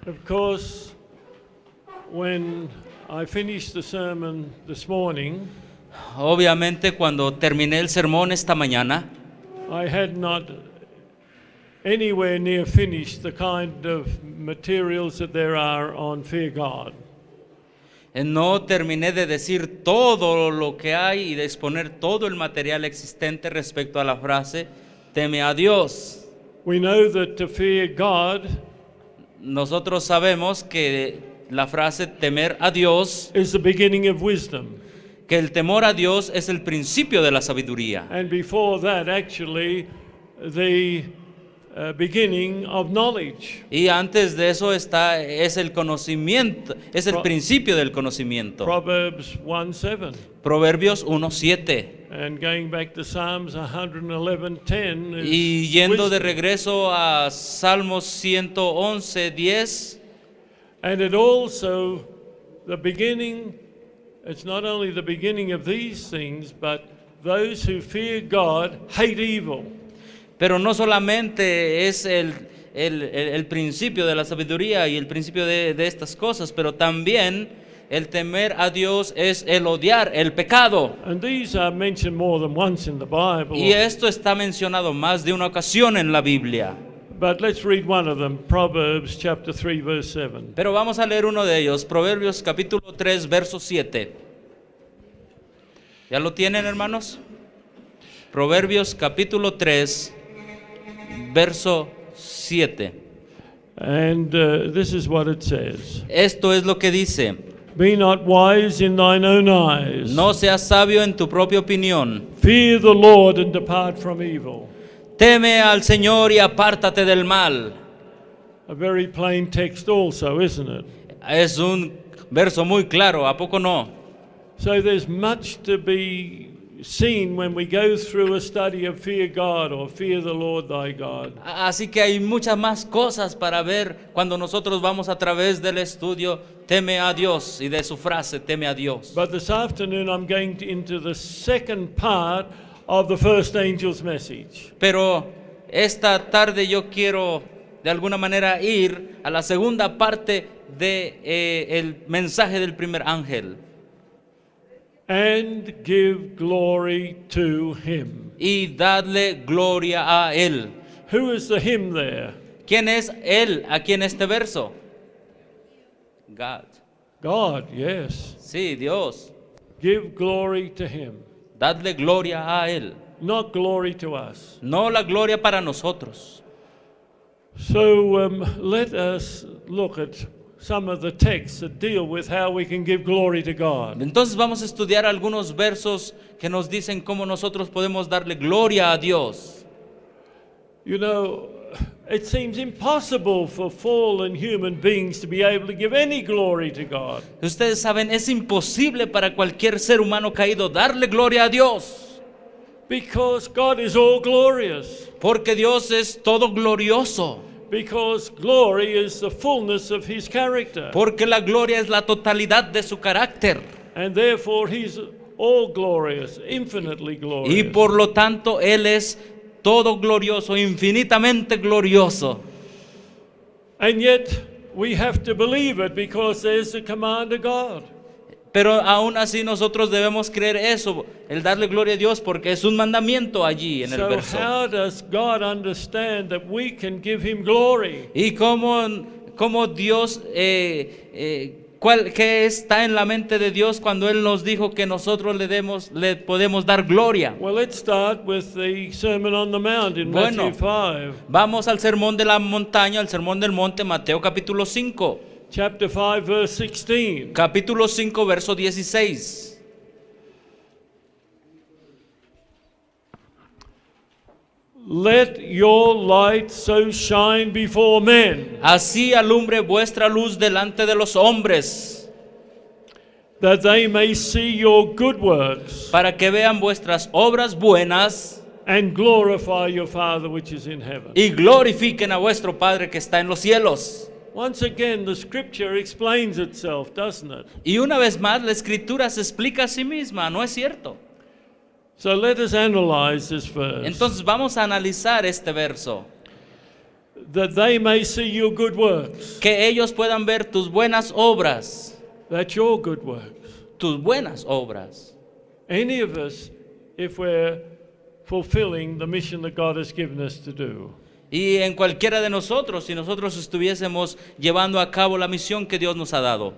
Of course, when I finished the sermon this morning, Obviamente, cuando terminé el sermón esta mañana, I had not anywhere near finished the kind of materials that there are on Fear God. no terminé de decir todo lo que hay y de exponer todo el material existente respecto a la frase teme a Dios. We know that to fear God Nosotros sabemos que la frase temer a Dios, is the beginning of wisdom. que el temor a Dios es el principio de la sabiduría. And before that, actually, the beginning of knowledge. Y antes de eso es el conocimiento, es el principio del conocimiento. Proverbs 1:7. Proverbios 1:7. And going back to Psalms 111:10. Y yendo de regreso a Salmos 111:10. And it also, the beginning, it's not only the beginning of these things, but those who fear God hate evil. Pero no solamente es el principio de la sabiduría y el principio de estas cosas, pero también el temer a Dios es el odiar el pecado. And these are mentioned more than once in the Bible. Y esto está mencionado más de una ocasión en la Biblia. But let's read one of them, Proverbs chapter 3, verse 7. Pero vamos a leer uno de ellos, Proverbios capítulo 3, verso 7. ¿Ya lo tienen, hermanos? Proverbios capítulo 3, verso 7. And this is what it says. Esto es lo que dice: Be not wise in thine own eyes. no seas sabio en tu propia opinión. Fear the Lord and depart from evil. Teme al Señor y apártate del mal. A very plain text also, isn't it? Es un verso muy claro, ¿a poco no? So there's much to be seen when we go through a study of fear God or fear the Lord thy God. Así que hay muchas más cosas para ver cuando nosotros vamos a través del estudio teme a Dios y de su frase teme a Dios. But this afternoon I'm going into the second part of the first angel's message. Pero esta tarde yo quiero de alguna manera ir a la segunda parte de el mensaje del primer ángel. And give glory to him. Y darle gloria a él. Who is the him there? ¿Quién es él aquí en este verso? God. God, yes. Sí, Dios. Give glory to him. Dadle gloria a él. Not glory to us. No la gloria para nosotros. So let us look at some of the texts that deal with how we can give glory to God. Entonces vamos a estudiar algunos versos que nos dicen cómo nosotros podemos darle gloria a Dios. You know, it seems impossible for fallen human beings to be able to give any glory to God. Ustedes saben, es imposible para cualquier ser humano caído darle gloria a Dios. Because God is all glorious. Porque Dios es todo glorioso. Because glory is the fullness of his character. Porque la gloria es la totalidad de su carácter. And therefore he's all glorious, infinitely glorious. Y por lo tanto Él es todo glorioso, infinitamente glorioso. And yet we have to believe it because there's a command of God. Pero aún así nosotros debemos creer eso, el darle gloria a Dios, porque es un mandamiento allí en el So verso. how does God understand that we can give him glory? Y cómo Dios, ¿qué está en la mente de Dios cuando Él nos dijo que nosotros le podemos dar gloria? Well, let's start with the Sermon on the Mount in Bueno. Matthew 5. Vamos al sermón de la montaña, al sermón del monte, Mateo capítulo 5. Chapter 5, verse 16. Capítulo 5, verso 16. Let your light so shine before men, Así alumbre vuestra luz delante de los hombres, that they may see your good works para que vean vuestras obras buenas and glorify your Father which is in heaven. y glorifiquen a vuestro Padre que está en los cielos. Once again, the scripture explains itself, doesn't it? Y una vez más, la Escritura se explica a sí misma, ¿no es cierto? So let us analyze this verse. Entonces vamos a analizar este verso. that they may see your good works. que ellos puedan ver tus buenas obras, That's your good works. tus buenas obras. Any of us, if we're fulfilling the mission that God has given us to do. Y en cualquiera de nosotros, si nosotros estuviésemos llevando a cabo la misión que Dios nos ha dado.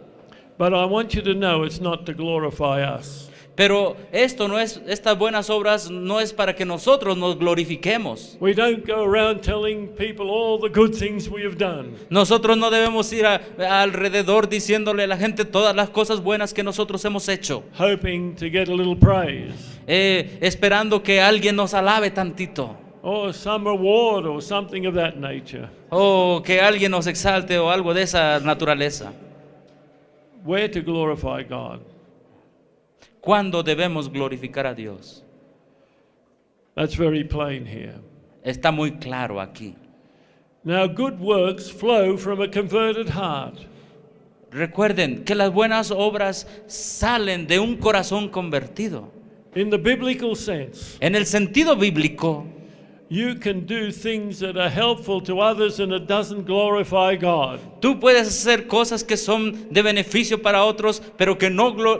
But I want you to know it's not to glorify us. Pero esto no es, estas buenas obras no es para que nosotros nos glorifiquemos. We don't go around telling people all the good things we have done. Nosotros no debemos ir alrededor diciéndole a la gente todas las cosas buenas que nosotros hemos hecho, Hoping to get a little praise esperando que alguien nos alabe tantito, or some reward or something of that nature. o que alguien nos exalte o algo de esa naturaleza. We're to glorify God. ¿Cuándo debemos glorificar a Dios? That's very plain here. Está muy claro aquí. Now, good works flow from a converted heart. Recuerden que las buenas obras salen de un corazón convertido. In the biblical sense, En el sentido bíblico, you can do things that are helpful to others and it doesn't glorify God. tú puedes hacer cosas que son de beneficio para otros, pero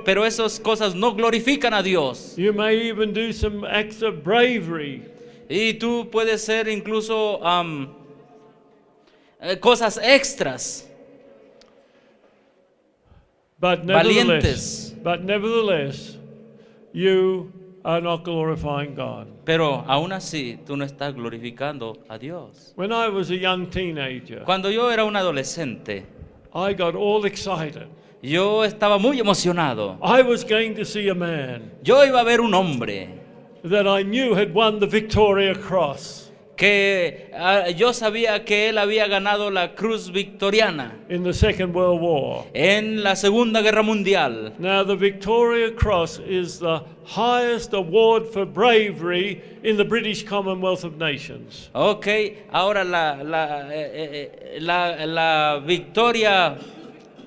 pero esas cosas no glorifican a Dios. You may even do some acts of bravery. Y tú puedes ser incluso cosas extras. But nevertheless, you are not glorifying God. Pero aún así, tú no estás glorificando a Dios. When I was a young teenager, Cuando yo era un adolescente, I got all excited. yo estaba muy emocionado. I was going to see a man Yo iba a ver un hombre that I knew had won the Victoria Cross que yo sabía que él había ganado la cruz victoriana in the Second World War. en la Segunda Guerra Mundial. Now, the Victoria Cross is the highest award for bravery in the British Commonwealth of Nations. Ok, ahora la victoria,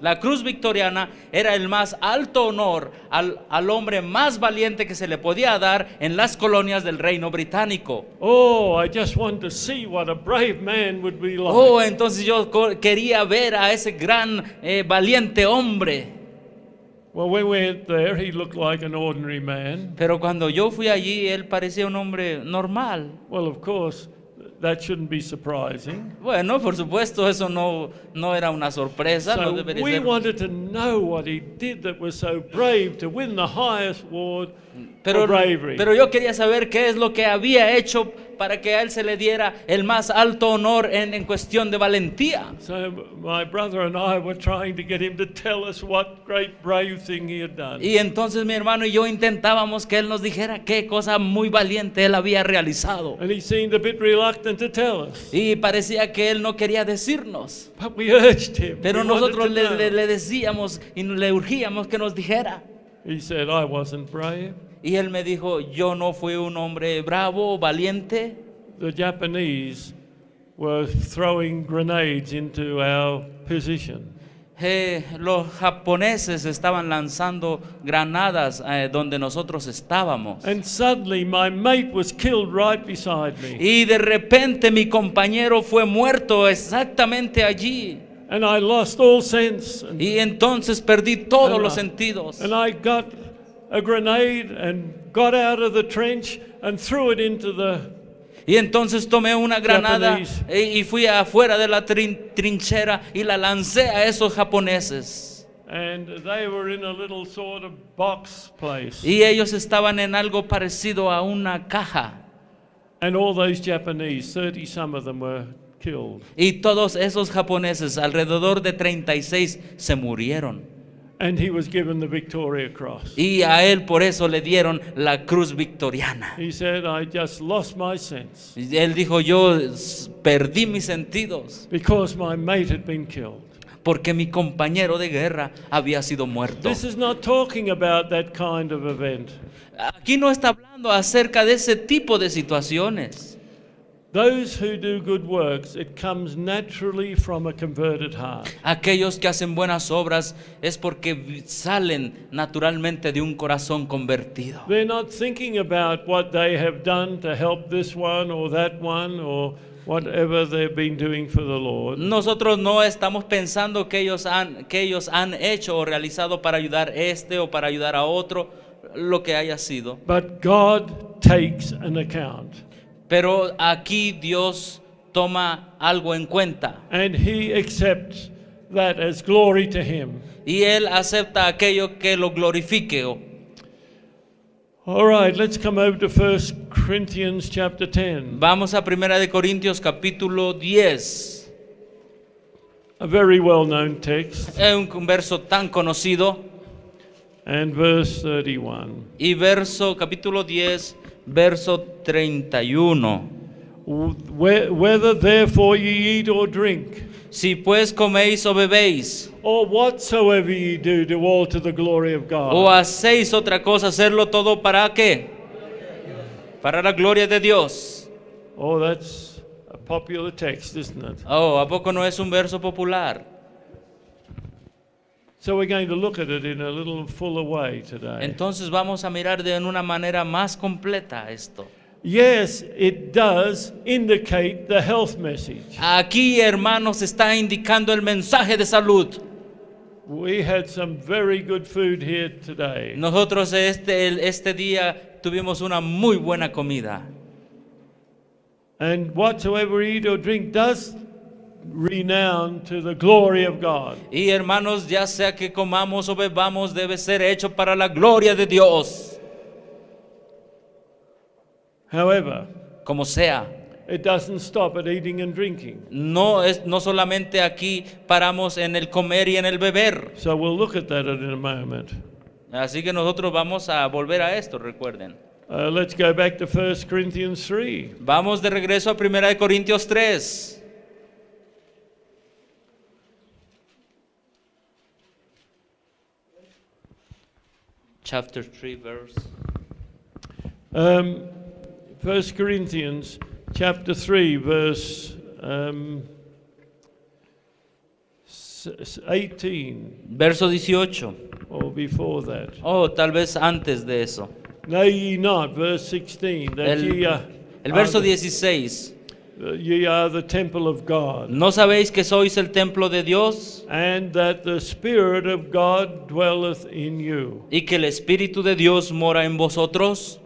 la cruz victoriana era el más alto honor al hombre más valiente que se le podía dar en las colonias del Reino Británico. Oh, I just wanted to see what a brave man would be like. Oh, entonces yo quería ver a ese gran valiente hombre. Well, when we went there, he looked like an ordinary man. Pero cuando yo fui allí, él parecía un hombre normal. Well, of course, that shouldn't be surprising. Bueno, por supuesto, eso no era una sorpresa. No So debería we ser. wanted to know what he did that was so brave to win the highest award Pero, for bravery. pero yo quería saber qué es lo que había hecho para que a él se le diera el más alto honor en cuestión de valentía. So my brother and I were trying to get him to tell us what great brave thing he had done. Y entonces mi hermano y yo intentábamos que él nos dijera qué cosa muy valiente él había realizado. And he seemed a bit reluctant to tell us. Y parecía que él no quería decirnos. But we urged him. Pero We wanted nosotros to know. le decíamos y le urgíamos que nos dijera. He said, I wasn't brave. Y él me dijo, yo no fui un hombre bravo, valiente. The Japanese were throwing grenades into our position. Los japoneses estaban lanzando granadas donde nosotros estábamos. And suddenly my mate was killed right beside me. Y de repente mi compañero fue muerto exactamente allí. And I lost all sense. Y entonces perdí todos And los I- sentidos. And I got a grenade and got out of the trench and threw it into the... Y entonces tomé una granada Japanese. y fui afuera de la trinchera y la lancé a esos japoneses. And they were in a little sort of box place. Y ellos estaban en algo parecido a una caja. And all those Japanese, 30 some of them were killed. Y todos esos japoneses, alrededor de 36, se murieron. And he was given the Victoria Cross. Y a él por eso le dieron la cruz victoriana. He said, I just lost my sense Y él dijo, yo perdí mis sentidos because my mate had been killed. porque mi compañero de guerra había sido muerto. This is not talking about that kind of event. Aquí no está hablando acerca de ese tipo de situaciones. Those who do good works, it comes naturally from a converted heart. Aquellos que hacen buenas obras es porque salen naturalmente de un corazón convertido. They're not thinking about what they have done to help this one or that one or whatever they've been doing for the Lord. Nosotros no estamos pensando que ellos han hecho o realizado para ayudar o para ayudar a otro, lo que haya sido. But God takes an account. Pero aquí Dios toma algo en cuenta. And He accepts that as glory to Him. Y Él acepta aquello que lo glorifique. All right, let's come over to 1 Corinthians chapter 10. Vamos a 1 de Corintios capítulo 10. A very well-known text. Es un verso tan conocido. And verse 31. Y capítulo 10, verso 31. Whether therefore ye eat or drink, Si pues coméis o bebéis, or whatsoever ye do, do all to the glory of God. o hacéis otra cosa, hacerlo todo ¿para qué? Para la gloria de Dios. Oh, that's a popular text, isn't it? Oh, ¿a poco no es un verso popular? So we're going to look at it in a little fuller way today. Entonces vamos a mirar de una manera más completa esto. Yes, it does indicate the health message. Aquí, hermanos, está indicando el mensaje de salud. We had some very good food here today. Nosotros este día tuvimos una muy buena comida. And whatsoever eat or drink does renown to the glory of God. Y hermanos, ya sea que comamos o bebamos, debe ser hecho para la gloria de Dios. However, Como sea, it doesn't stop at eating and drinking. no solamente aquí paramos en el comer y en el beber. So we'll look at that in a moment. Así que nosotros vamos a volver a esto, recuerden. Let's go back to 1 Corinthians 3. Vamos de regreso a 1 de Corintios 3. Chapter 3, verse. 1 Corinthians chapter 3, verse 18, Verso 18. or before that. Oh, tal vez antes de eso. Know ye not, verse 16, that El verso 16. ye are the temple of God, ¿No sabéis que sois el templo de Dios and that the Spirit of God dwelleth in you? y que el Espíritu de Dios mora en vosotros?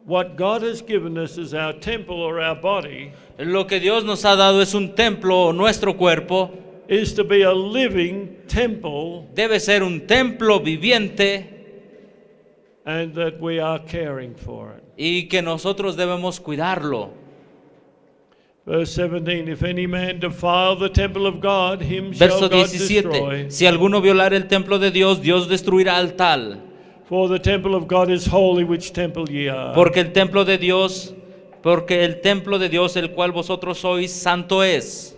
What God has given us is our temple or our body Lo que Dios nos ha dado es un templo, nuestro cuerpo. is to be a living temple, Debe ser un templo viviente and that we are caring for it. y que nosotros debemos cuidarlo. Verse 17, if any man defile the temple of God, him shall Verso God 17. destroy. Si alguno violar el templo de Dios, Dios destruirá al tal. For the temple of God is holy, which temple ye are. Porque el templo de Dios, el cual vosotros sois, santo es.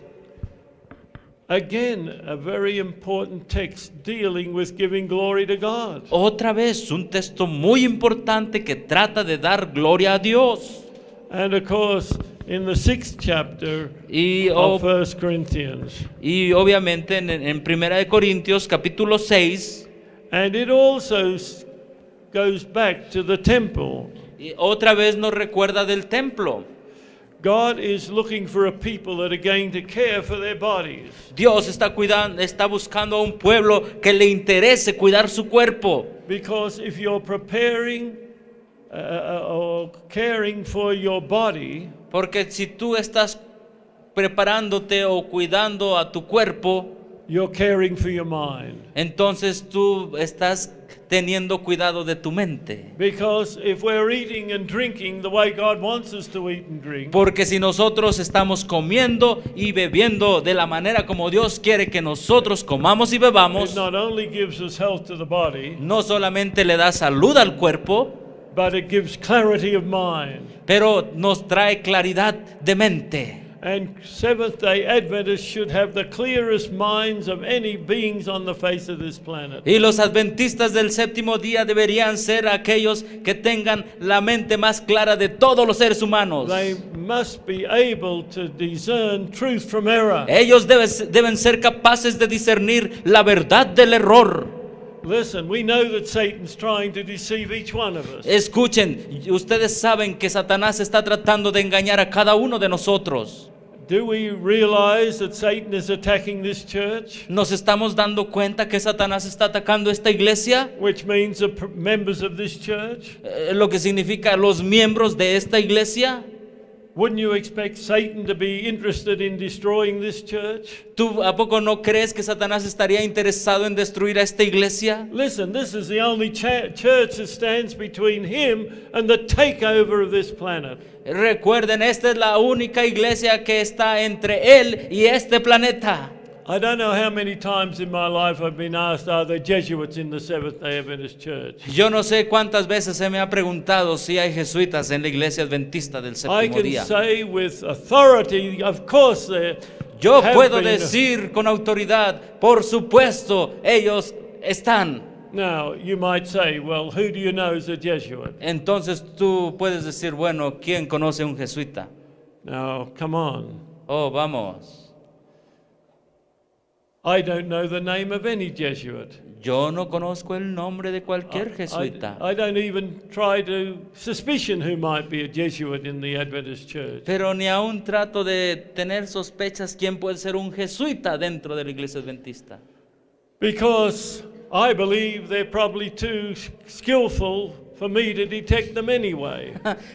Again, a very important text dealing with giving glory to God. Otra vez, un texto muy importante que trata de dar gloria a Dios. And of course, in the 6th chapter Y, of 1 Corinthians. obviamente en 1 de Corintios capítulo 6, And it also goes back to the temple. y otra vez nos recuerda del templo. God is looking for a people that are going to care for their bodies. Dios está buscando a un pueblo que le interese cuidar su cuerpo. Because if you're preparing or caring for your body, Porque si tú estás preparándote o cuidando a tu cuerpo, you're caring for your mind. entonces tú estás teniendo cuidado de tu mente. Because if we're eating and drinking the way God wants us to eat and drink, Porque si nosotros estamos comiendo y bebiendo de la manera como Dios quiere que nosotros comamos y it bebamos, not only gives us health to the body, no solamente le da salud al cuerpo, but it gives clarity of mind. pero nos trae claridad de mente. And Seventh-day Adventists should have the clearest minds of any beings on the face of this planet. Y los adventistas del séptimo día deberían ser aquellos que tengan la mente más clara de todos los seres humanos. They must be able to discern truth from error. Ellos deben ser capaces de discernir la verdad del error. Listen, we know that Satan's trying to deceive each one of us. Escuchen, ustedes saben que Satanás está tratando de engañar a cada uno de nosotros. Do we realize that Satan is attacking this church? ¿Nos estamos dando cuenta que Satanás está atacando esta iglesia? Which means the members of this church? Lo que significa los miembros de esta iglesia. Wouldn't you expect Satan to be interested in destroying this church? ¿Tú a poco no crees que Satanás estaría interesado en destruir a esta iglesia? Listen, this is the only church that stands between him and the takeover of this planet. Recuerden, esta es la única iglesia que está entre él y este planeta. I don't know how many times in my life I've been asked, are there Jesuits in the Seventh-day Adventist Church? Yo no sé cuántas veces se me ha preguntado si hay jesuitas en la iglesia adventista del I séptimo can día. say with authority, of course there Yo have puedo been- decir con autoridad, por supuesto, ellos están. Now, you might say, well, who do you know is a Jesuit? Entonces tú puedes decir, bueno, ¿quién conoce a un jesuita? Now, come on. Oh, vamos. I don't know the name of any Jesuit. Yo no conozco el nombre de cualquier I jesuita. don't even try to suspicion who might be a Jesuit in the Adventist Church. Pero ni aún trato de tener sospechas quién puede ser un jesuita dentro de la iglesia adventista. Because I believe they're probably too skillful for me to detect them anyway.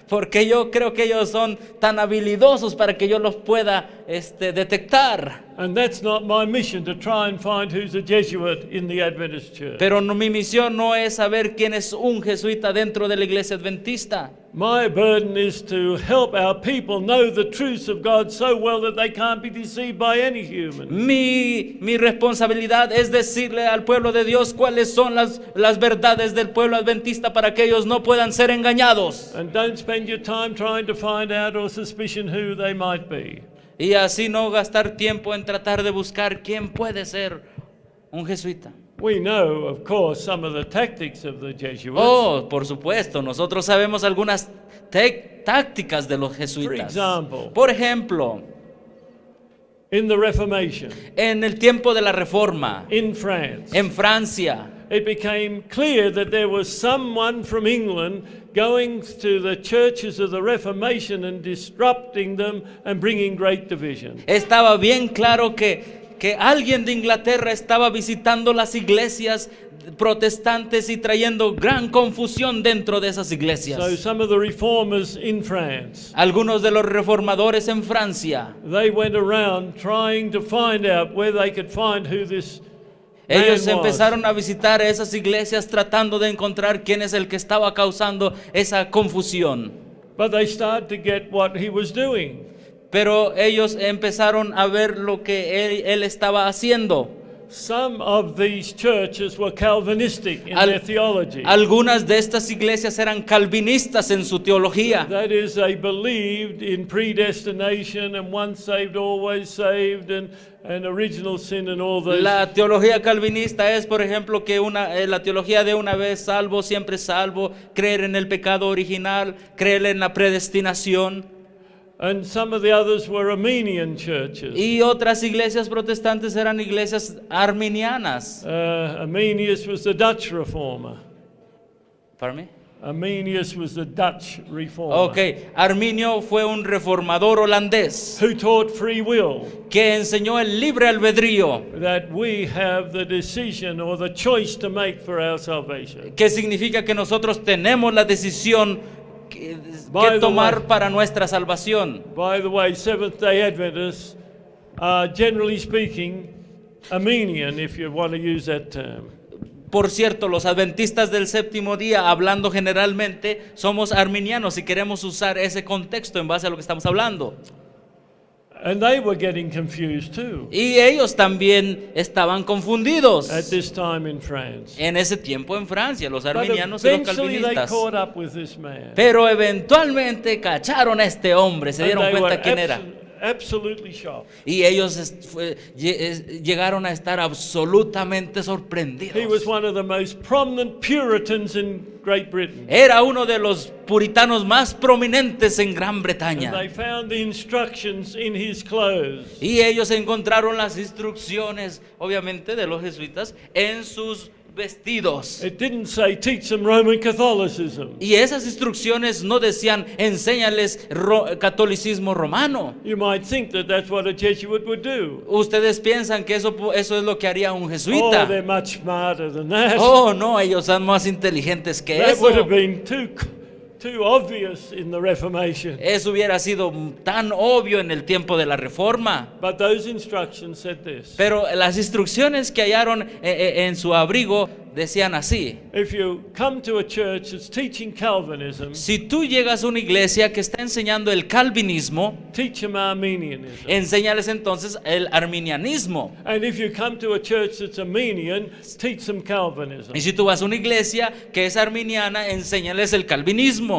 Porque yo creo que ellos son tan habilidosos para que yo los pueda detectar. And that's not my mission, to try and find who's a Jesuit in the Adventist Church. Pero mi misión no es saber quién es un jesuita dentro de la iglesia adventista. My burden is to help our people know the truths of God so well that they can't be deceived by any human. Mi responsabilidad es decirle al pueblo de Dios cuáles son las verdades del pueblo adventista para que ellos no puedan ser engañados. And don't spend your time trying to find out or suspicion who they might be. Y así no gastar tiempo en tratar de buscar quién puede ser un jesuita. We know, of course, some of the tactics of the Jesuits. Oh, por supuesto, nosotros sabemos algunas tácticas de los jesuitas. example. Por ejemplo, In the Reformation, en el tiempo de la Reforma, in France, en Francia, it became clear that there was someone from England going to the churches of the Reformation and disrupting them and bringing great division. estaba bien claro que alguien de Inglaterra estaba visitando las iglesias protestantes y trayendo gran confusión dentro de esas So iglesias. some of the reformers in France, Algunos de los reformadores en Francia, they went around trying to find out where they could find who this ellos man was. empezaron a visitar esas iglesias tratando de encontrar quién es el que estaba causando esa confusión. But they started to get what he was doing. Pero ellos empezaron a ver lo que él estaba haciendo. Some of these churches were Calvinistic in their theology. Algunas de estas iglesias eran calvinistas en su teología. That is, they believed in predestination and once saved, always saved, and original sin and all those. La teología calvinista es, por ejemplo, que la teología de una vez salvo, siempre salvo, creer en el pecado original, creer en la predestinación. And some of the others were Armenian churches. Y otras iglesias protestantes eran iglesias arminianas. Arminius was the Dutch reformer. Pardon me? Arminius was the Dutch reformer. Ok, Arminio fue un reformador holandés Who taught free will, que enseñó el libre albedrío, that we have the decision or the choice to make for our salvation. que significa que nosotros tenemos la decisión que By the tomar way- para nuestra salvación. By the way, Seventh-day Adventists are generally speaking Armenian, if you want to use that term. Por cierto, los adventistas del séptimo día, hablando generalmente, somos arminianos y queremos usar ese contexto en base a lo que estamos hablando. And they were getting confused too Y ellos también estaban confundidos at this time in France. en ese tiempo en Francia, los But arminianos y los eventually they calvinistas. caught up with this man. Pero eventualmente cacharon a este hombre, se And dieron they were cuenta quién era. absolutely shocked. Y ellos llegaron a estar absolutamente He was sorprendidos. one of the most prominent Puritans in Great Britain. Era uno de los puritanos más prominentes en Gran And Bretaña. they found the instructions in his clothes. Y ellos encontraron las instrucciones, obviamente, de los jesuitas en sus vestidos. It didn't say teach them Roman Catholicism. Y esas instrucciones no decían enséñales catolicismo romano. You might think that that's what a Jesuit would do. Ustedes piensan que eso es lo que haría un Oh, jesuita. they're much smarter than that. Oh, no, ellos son más inteligentes que That would have eso. been too obvious in the Reformation. Eso hubiera sido tan obvio en el tiempo de la Reforma. But those instructions said this. Pero las instrucciones que hallaron en su abrigo decían así: If you come to a church that's teaching Calvinism, si tú llegas a una iglesia que está enseñando el calvinismo, teach them Arminianism. enséñales entonces el arminianismo. And if you come to a church that's Arminian, teach them Calvinism. Y si tú vas a una iglesia que es arminiana, enséñales el calvinismo.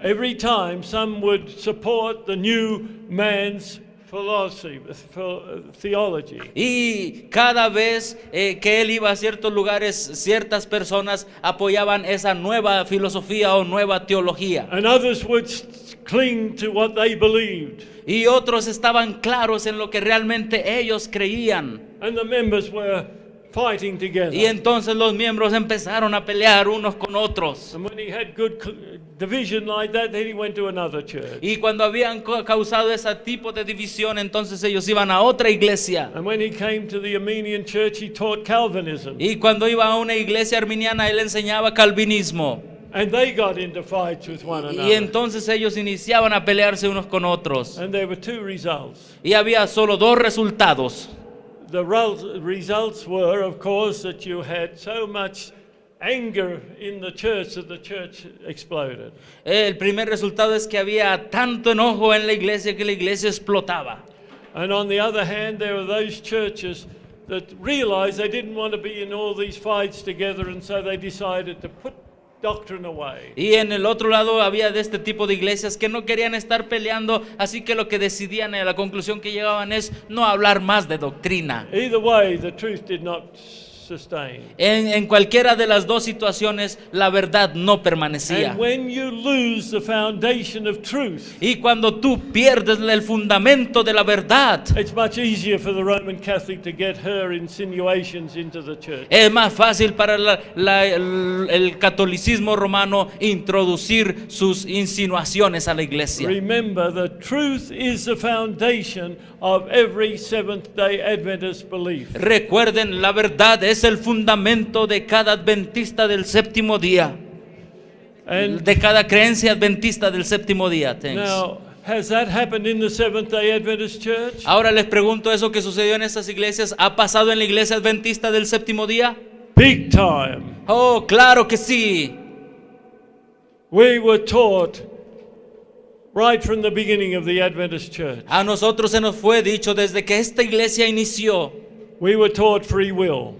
Every time some would support the new man's theology. Y cada vez que él iba a ciertos lugares, ciertas personas apoyaban esa nueva filosofía o nueva teología. And others would cling to what they believed. Y otros estaban claros en lo que realmente ellos creían. And the members were fighting together. Y entonces los miembros empezaron a pelear unos con otros. And when he had good division like that, then he went to another church. Y cuando habían causado ese tipo de división, entonces ellos iban a otra iglesia. And when he came to the Armenian church, he taught Calvinism. Y cuando iba a una iglesia arminiana, él enseñaba calvinismo. And they got into fights with one Y another. entonces ellos iniciaban a pelearse unos con otros. And there were two results. Y había solo dos resultados. The results were, of course, that you had so much anger in the church that the church exploded. El primer resultado es que había tanto enojo en la iglesia que la iglesia explotaba. And on the other hand, there were those churches that realized they didn't want to be in all these fights together, and so they decided to put doctrine away. Y en el otro lado había de este tipo de iglesias que no querían estar peleando, así que lo que decidían, a la conclusión que llegaban es no hablar más de doctrina. Either way, the truth did not sustain. En cualquiera de las dos situaciones, la verdad no permanecía. And when you lose the foundation of truth, Y cuando tú pierdes el fundamento de la verdad, it's much easier for the Roman Catholic to get her insinuations into the church. es más fácil para el catolicismo romano introducir sus insinuaciones a la iglesia. Remember, the truth is the foundation of every Seventh-day Adventist belief. Recuerden, la verdad es el fundamento de cada adventista del séptimo día, And de cada creencia adventista del séptimo día. Thanks. now, has that happened in the Seventh-day Adventist church? Ahora les pregunto, ¿eso que sucedió en estas iglesias ha pasado en la iglesia adventista del séptimo día? Big time. Oh, claro que sí. We were taught right from the beginning of the Adventist church. A nosotros se nos fue dicho desde que esta iglesia inició. We were taught free will.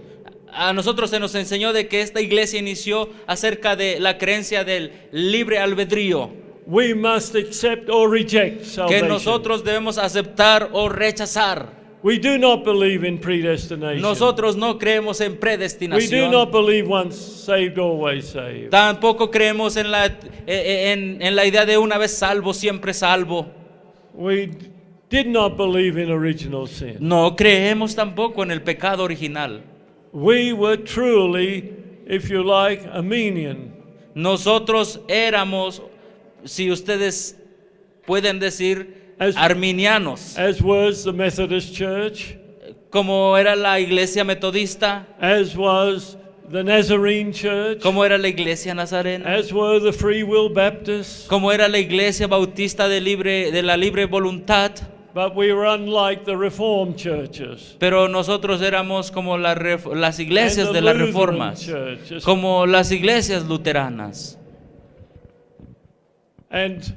A nosotros se nos enseñó de que esta iglesia inició acerca de la creencia del libre albedrío, We must accept or reject que salvation. nosotros debemos aceptar o rechazar. We do not believe in predestination. Nosotros no creemos en We do predestinación. not believe once saved, always saved. Tampoco creemos en la idea de una vez salvo, siempre salvo. We did not believe in original sin. No creemos tampoco en el pecado original. We were truly, if you like, Armenian. Nosotros éramos, si ustedes pueden decir, As- arminianos, As was the Methodist Church, como era la iglesia metodista, as was the Nazarene Church, como era la iglesia nazarena, as were the Free Will Baptists. como era la iglesia bautista de la libre voluntad. But we were unlike the Reformed churches. Pero nosotros éramos como las iglesias And the de las Lutheran reformas, churches. como las iglesias luteranas. And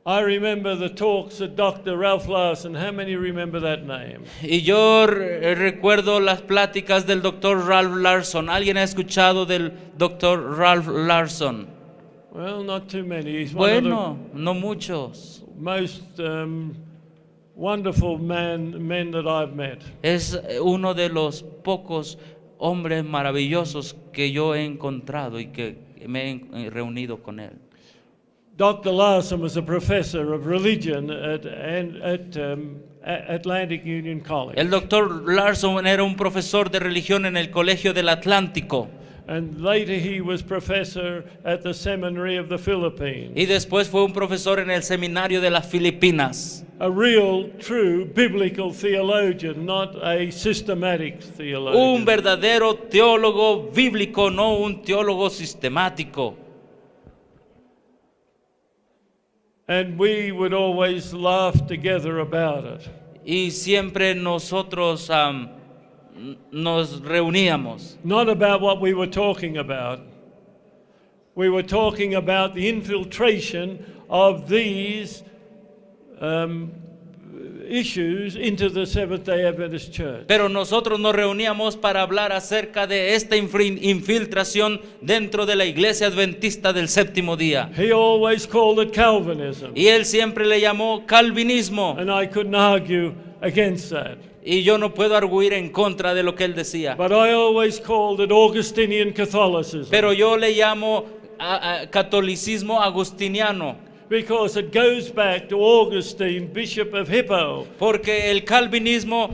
I remember the talks of Dr. Ralph Larson. How many remember that name? Y yo recuerdo las pláticas del doctor Ralph Larson. ¿Alguien ha escuchado del doctor Ralph Larson? Well, not too many. He's one of Bueno, no muchos. the most wonderful men that I've met. Es uno de los pocos hombres maravillosos que yo he encontrado y que me he reunido con él. Dr. Larson was a professor of religion at Atlantic Union College. El doctor Larson era un profesor de religión en el Colegio del Atlántico. And later he was professor at the Seminary of the Philippines. Y después fue un profesor en el seminario de las Filipinas. A real, true biblical theologian, not a systematic Un theologian. verdadero teólogo bíblico, no un teólogo sistemático. And we would always laugh together about it. Y siempre nosotros nos reuníamos. Not about what we were talking about. We were talking about the infiltration of these issues into the Seventh-day Adventist Church. Pero nosotros nos reuníamos para hablar acerca de esta infiltración dentro de la iglesia adventista del séptimo día. He always called it Calvinism, Y él siempre le llamó calvinismo. and I couldn't argue against that. Y yo no puedo arguir en contra de lo que él decía. But I always called it Augustinian Catholicism, Pero yo le llamo a catolicismo agustiniano. because it goes back to Augustine, Bishop of Hippo. Porque el calvinismo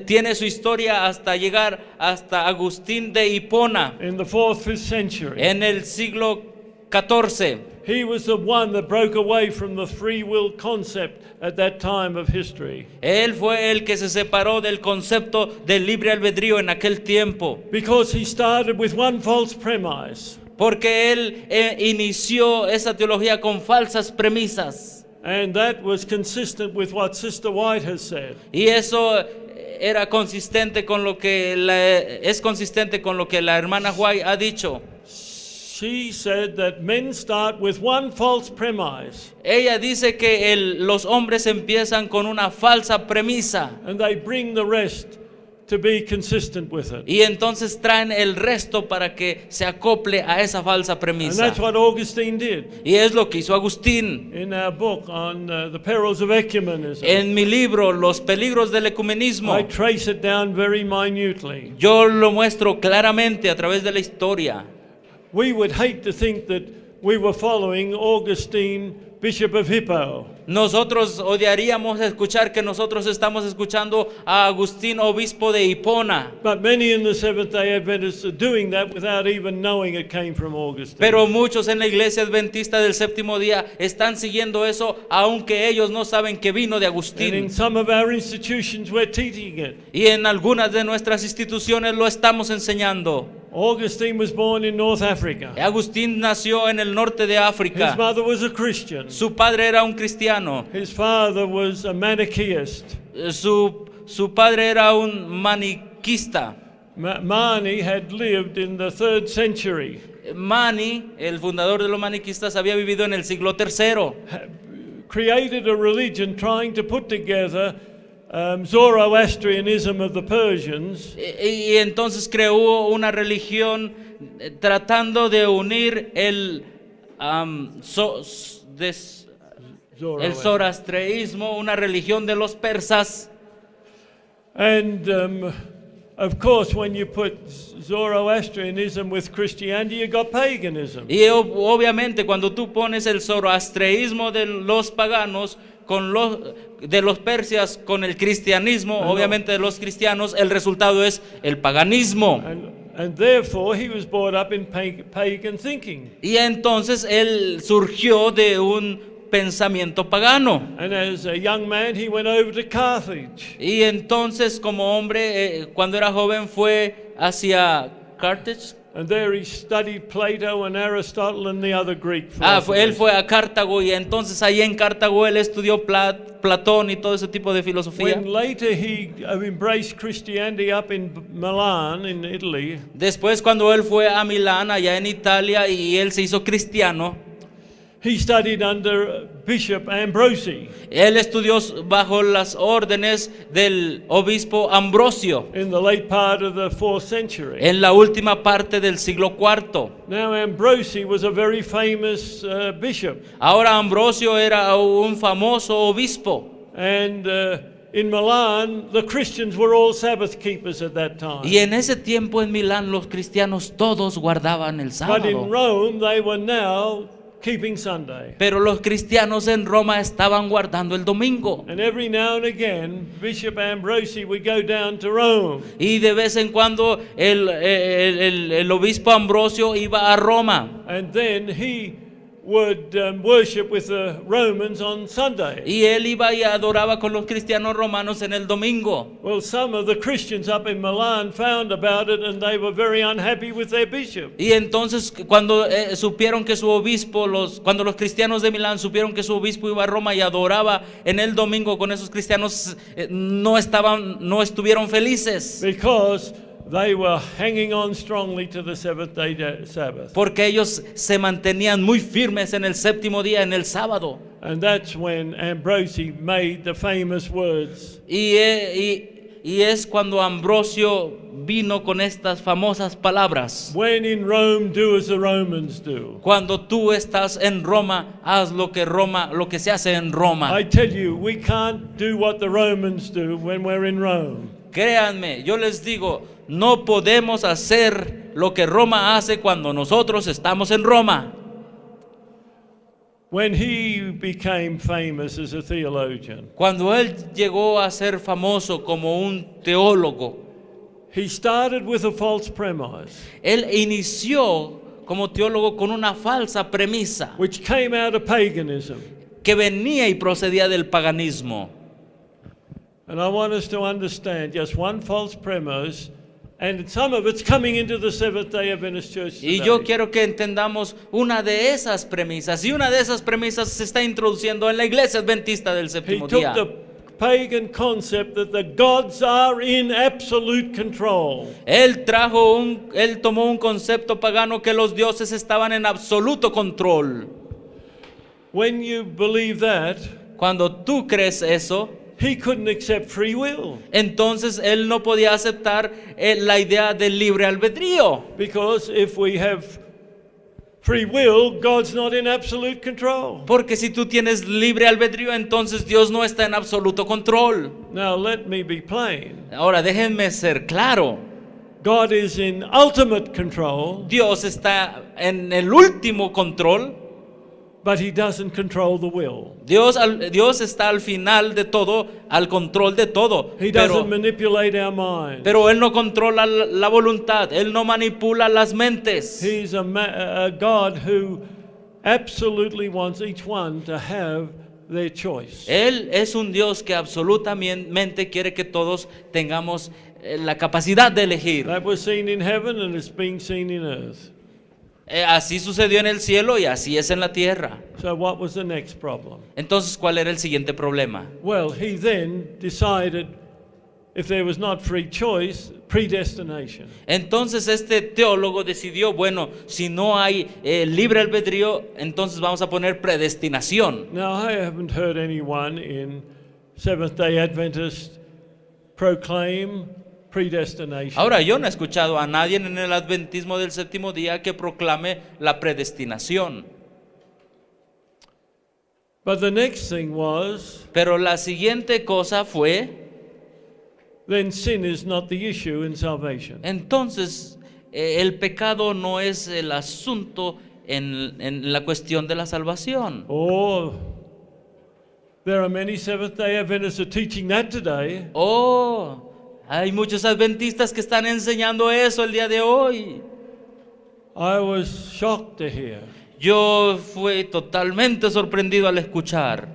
tiene su historia hasta llegar hasta Agustín de Hipona In the 4th, 5th century. en el siglo XIV. He was the one that broke away from the free will concept at that time of history. Él fue el que se separó del concepto del libre albedrío en aquel tiempo. Because he started with one false premise. Porque él inició esa teología con falsas premisas. And that was consistent with what Sister White has said. Y eso era consistente con lo que es consistente con lo que la hermana White ha dicho. She said that men start with one false premise Ella dice que los hombres empiezan con una falsa premisa and they bring the rest to be consistent with it. y entonces traen el resto para que se acople a esa falsa And premisa. that's what Augustine did Y es lo que hizo Agustín. in our book on the perils of ecumenism. En mi libro, Los peligros del ecumenismo, I trace it down very minutely. yo lo muestro claramente a través de la historia. We would hate to think that we were following Augustine, Bishop of Hippo. Nosotros odiaríamos escuchar que nosotros estamos escuchando a Agustín, obispo de Hipona. But many in the Seventh-day Adventists are doing that without even knowing it came from Augustine. Pero muchos en la iglesia adventista del séptimo día están siguiendo eso, aunque ellos no saben que vino de And in Agustín. some of our institutions we're teaching it. Y en algunas de nuestras instituciones lo estamos enseñando. Augustine was born in North Africa. Agustín nació en el norte de His África. mother was a Christian. Su padre era un cristiano. His father was a Manichaeist. Su padre era un maniquista. Mani had lived in the 3rd century. Mani, el fundador de los maniquistas, había vivido en el siglo III. Created a religion trying to put together Zoroastrianism of the Persians Y entonces creó una religión tratando de unir el zoroastreísmo, una religión de los persas. And of course, when you put Zoroastrianism with Christianity, you got paganism. Y obviamente cuando tú pones el zoroastreísmo de los paganos con de los persias con el cristianismo, obviamente de los cristianos, el resultado es el paganismo. And therefore, he was brought up in pagan thinking. Y entonces él surgió de un pensamiento pagano. And as a young man, he went over to Carthage. Y entonces como hombre, cuando era joven, fue hacia Carthage. And there he studied Plato and Aristotle and the other Greek Él philosophers. fue a Cartago y entonces ahí en Cartago él estudió Platón y todo ese tipo de filosofía. When later he embraced Christianity up in Milan, in Italy, Después cuando él fue a Milán, allá en Italia, y él se hizo cristiano, he studied under Bishop Ambrosi él estudió bajo las órdenes del obispo Ambrosio in the late part of the 4th century. en la última parte del siglo IV. Now Ambrosi was a very famous bishop, Ahora Ambrosio era un famoso obispo. and in Milan the Christians were all Sabbath keepers at that time. Y en ese tiempo en Milán los cristianos todos guardaban el But in sábado. Rome they were now keeping Sunday. Pero los cristianos en Roma estaban guardando el domingo. And every now and again, Bishop Ambrosi would go down to Rome. Y de vez en cuando el obispo Ambrosio iba a Roma. And then he would worship with the Romans on Sunday. Y él iba y adoraba con los cristianos romanos en el domingo. Well, some of the Christians up in Milan found about it and they were very unhappy with their bishop. Y entonces cuando supieron que su obispo, cuando los cristianos de Milán supieron que su obispo iba a Roma y adoraba en el domingo con esos cristianos, no estuvieron felices. Because they were hanging on strongly to the seventh-day Sabbath. Porque ellos se mantenían muy firmes en el séptimo día, en el sábado. And that's when Ambrosi made the famous words. Y es cuando Ambrosio vino con estas famosas palabras. When in Rome, do as the Romans do. Cuando tú estás en Roma, haz lo que se hace en Roma. I tell you, we can't do what the Romans do when we're in Rome. Créanme, yo les digo, no podemos hacer lo que Roma hace cuando nosotros estamos en Roma. When he became famous as a theologian, Cuando él llegó a ser famoso como un teólogo, he started with a false premise, él inició como teólogo con una falsa premisa which came out of paganism. que venía y procedía del paganismo. And I want us to understand just one false premise, and some of it's coming into the Seventh-day Adventist Church today. Y yo quiero que entendamos una de esas premisas, y una de esas premisas se está introduciendo en la iglesia adventista del He séptimo took día. the pagan concept that the gods are in absolute control. Él tomó un concepto pagano que los dioses estaban en absoluto control. When you believe that, Cuando tú crees eso, he couldn't accept free will, entonces él no podía aceptar la idea del libre albedrío. because if we have free will, God's not in absolute control. Porque si tú tienes libre albedrío, entonces Dios no está en absoluto control. Now let me be plain. Ahora déjenme ser claro. God is in ultimate control, Dios está en el último control. but he doesn't control the will. Dios está al final de todo, al control de todo. He doesn't manipulate our minds. Pero Él no controla la voluntad, Él no manipula las mentes. He's a God who absolutely wants each one to have their choice. Él es un Dios que absolutamente quiere que todos tengamos la capacidad de elegir. That was seen in heaven and it's being seen in earth. Así sucedió en el cielo y así es en la tierra. So what was the next problem? Entonces, ¿cuál era el siguiente problema? Well, he then decided, if there was not free choice, predestination. Entonces este teólogo decidió, bueno, si no hay libre albedrío, entonces vamos a poner predestinación. Now, I haven't heard anyone in Seventh-day Adventist proclaim predestination. Ahora, yo no he escuchado a nadie en el adventismo del séptimo día que proclame la predestinación. But the next thing was, Pero la siguiente cosa fue, then sin is not the issue in salvation. entonces el pecado no es el asunto en la cuestión de la salvación. Or there are many Seventh-day Adventists are teaching that today. Oh, hay muchos adventistas que están enseñando eso el día de hoy. I was shocked to hear Yo fui totalmente sorprendido al escuchar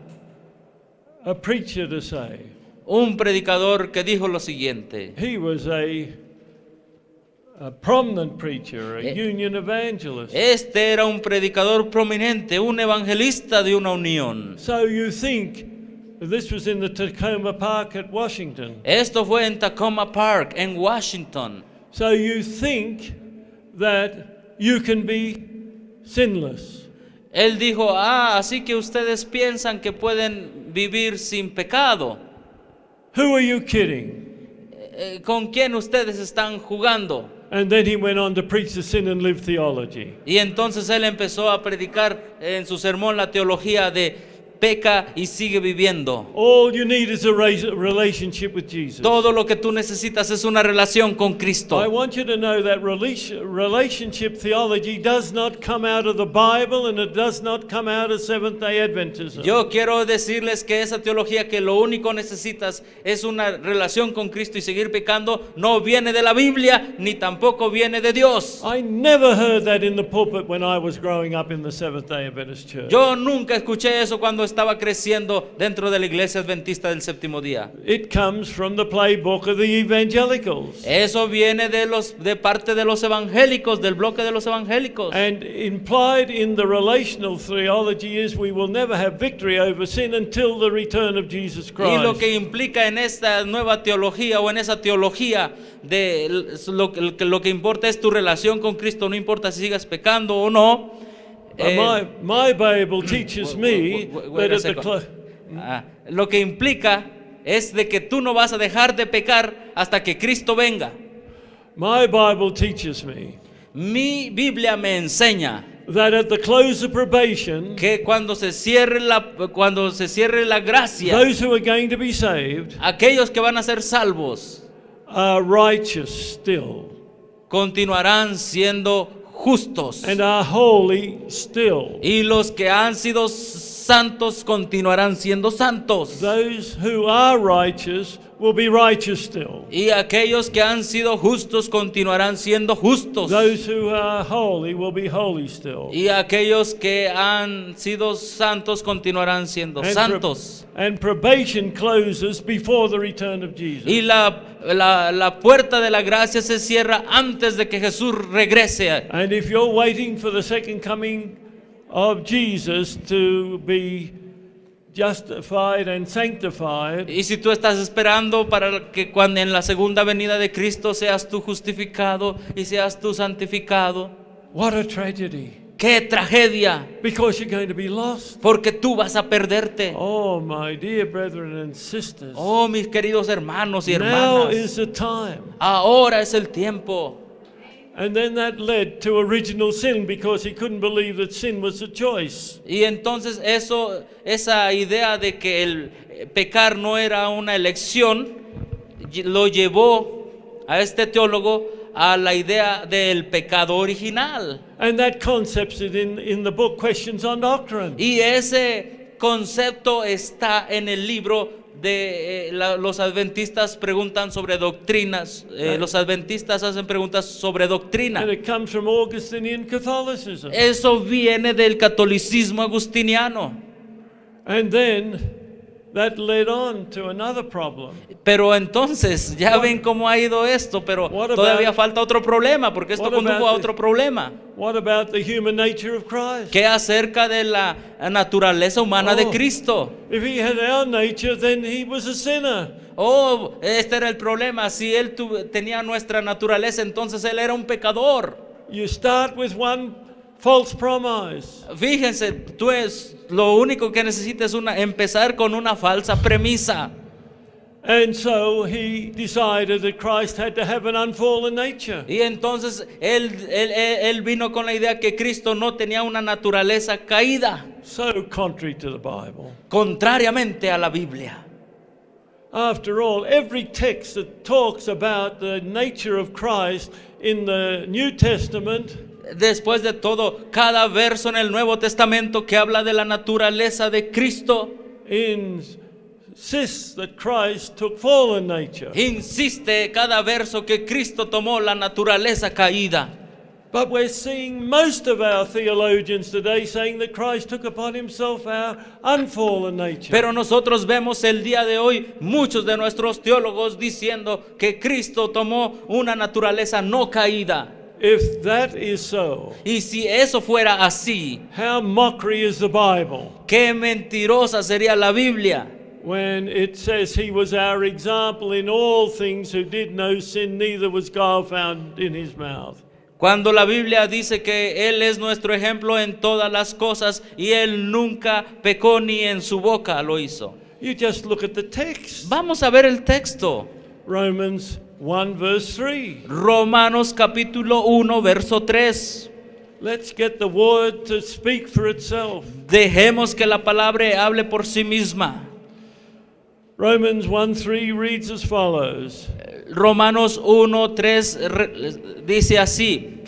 a preacher to say, un predicador que dijo lo siguiente. he was a prominent preacher, a union evangelist. Este era un predicador prominente, un evangelista de una unión. So you think this was in the Tacoma Park at Washington. Esto fue en Tacoma Park, en Washington. So you think that you can be sinless. Él dijo, así que ustedes piensan que pueden vivir sin pecado. Who are you kidding? ¿Con quién ustedes están jugando? And then he went on to preach the sin and live theology. Y entonces él empezó a predicar en su sermón la teología de peca y sigue viviendo. All you need is a relationship with Jesus. Todo lo que tú necesitas es una relación con Cristo. I want you to know that relationship theology does not come out of the Bible, and it does not come out of Seventh-day Adventism. Yo quiero decirles que esa teología que lo único necesitas es una relación con Cristo y seguir pecando no viene de la Biblia ni tampoco viene de Dios. I never heard that in the pulpit when I was growing up in the Seventh-day Adventist church. Yo nunca escuché eso cuando estaba creciendo dentro de la iglesia adventista del séptimo día. It comes from the playbook of the evangelicals. Eso viene de parte de los evangélicos, del bloque de los evangélicos. And implied in the relational theology is we will never have victory over sin until the return of Jesus Christ. Y lo que implica en esta nueva teología o en esa teología de lo que importa es tu relación con Cristo, no importa si sigas pecando o no. My Bible teaches me that at the lo que implica es de que tú no vas a dejar de pecar hasta que Cristo venga. My Bible teaches me Mi Biblia me enseña that at the close of probation, que cuando se cierre la gracia, those who are going to be saved aquellos que van a ser salvos are righteous still continuarán siendo justos, and are holy still. y los que han sido santos continuarán siendo santos, Those who are righteous will be righteous still. y aquellos que han sido justos continuarán siendo justos, Those who are holy will be holy still. y aquellos que han sido santos continuarán siendo santos. And probation closes before the return of Jesus. Y la puerta de la gracia se cierra antes de que Jesús regrese. And if you're waiting for the second coming of Jesus to be justified and sanctified, Y si tú estás esperando para que cuando en la segunda venida de Cristo seas tú justificado y seas tú santificado, what a tragedy. ¡qué tragedia! Because you're going to be lost. Porque tú vas a perderte. Oh, my dear brethren and sisters. Oh, mis queridos hermanos y Now hermanas, is the time. ahora es el tiempo. And then that led to original sin because he couldn't believe that sin was a choice. Y entonces esa idea de que el pecar no era una elección, lo llevó a este teólogo a la idea del pecado original. And that concept's in the book Questions on Doctrine. Y ese concepto está en el libro de los adventistas preguntan sobre doctrinas. Los adventistas hacen preguntas sobre doctrina. And it comes from Augustinian Catholicism. Eso viene del catolicismo agustiniano. And then that led on to another problem. Pero entonces, ya ven cómo ha ido esto, pero What todavía about- falta otro problema, porque esto what condujo about a the- otro problema. What about the human nature of Christ? ¿Qué acerca de la naturaleza humana de Oh. Cristo? If he had our nature, then he was a sinner. Oh, este era el problema. Si él tenía nuestra naturaleza, entonces él era un pecador. You start with one false promise. Fíjense, lo único que necesitas es empezar con una falsa premisa. And so he decided that Christ had to have an unfallen nature. Y entonces él vino con la idea que Cristo no tenía una naturaleza caída, So contrary to the Bible. contrariamente a la Biblia. After all, every text that talks about the nature of Christ in the New Testament Después de todo, cada verso en el Nuevo Testamento que habla de la naturaleza de Cristo insists that Christ took fallen nature. insiste cada verso que Cristo tomó la naturaleza caída. But we're seeing most of our theologians today saying that Christ took upon himself our unfallen nature. Pero nosotros vemos el día de hoy muchos de nuestros teólogos diciendo que Cristo tomó una naturaleza no caída. If that is so, Y si eso fuera así, how mockery is the Bible qué mentirosa sería la Biblia when it says he was our example in all things, who did no sin, neither was guile found in his mouth. cuando la Biblia dice que Él es nuestro ejemplo en todas las cosas y Él nunca pecó ni en su boca lo hizo. You just look at the text. Vamos a ver el texto. Romans 1 verse 3. Romanos capítulo 1 verso 3. Let's get the word to speak for itself. Dejemos que la palabra hable por sí misma. Romans 1:3 reads as follows. Romanos 1:3 dice así: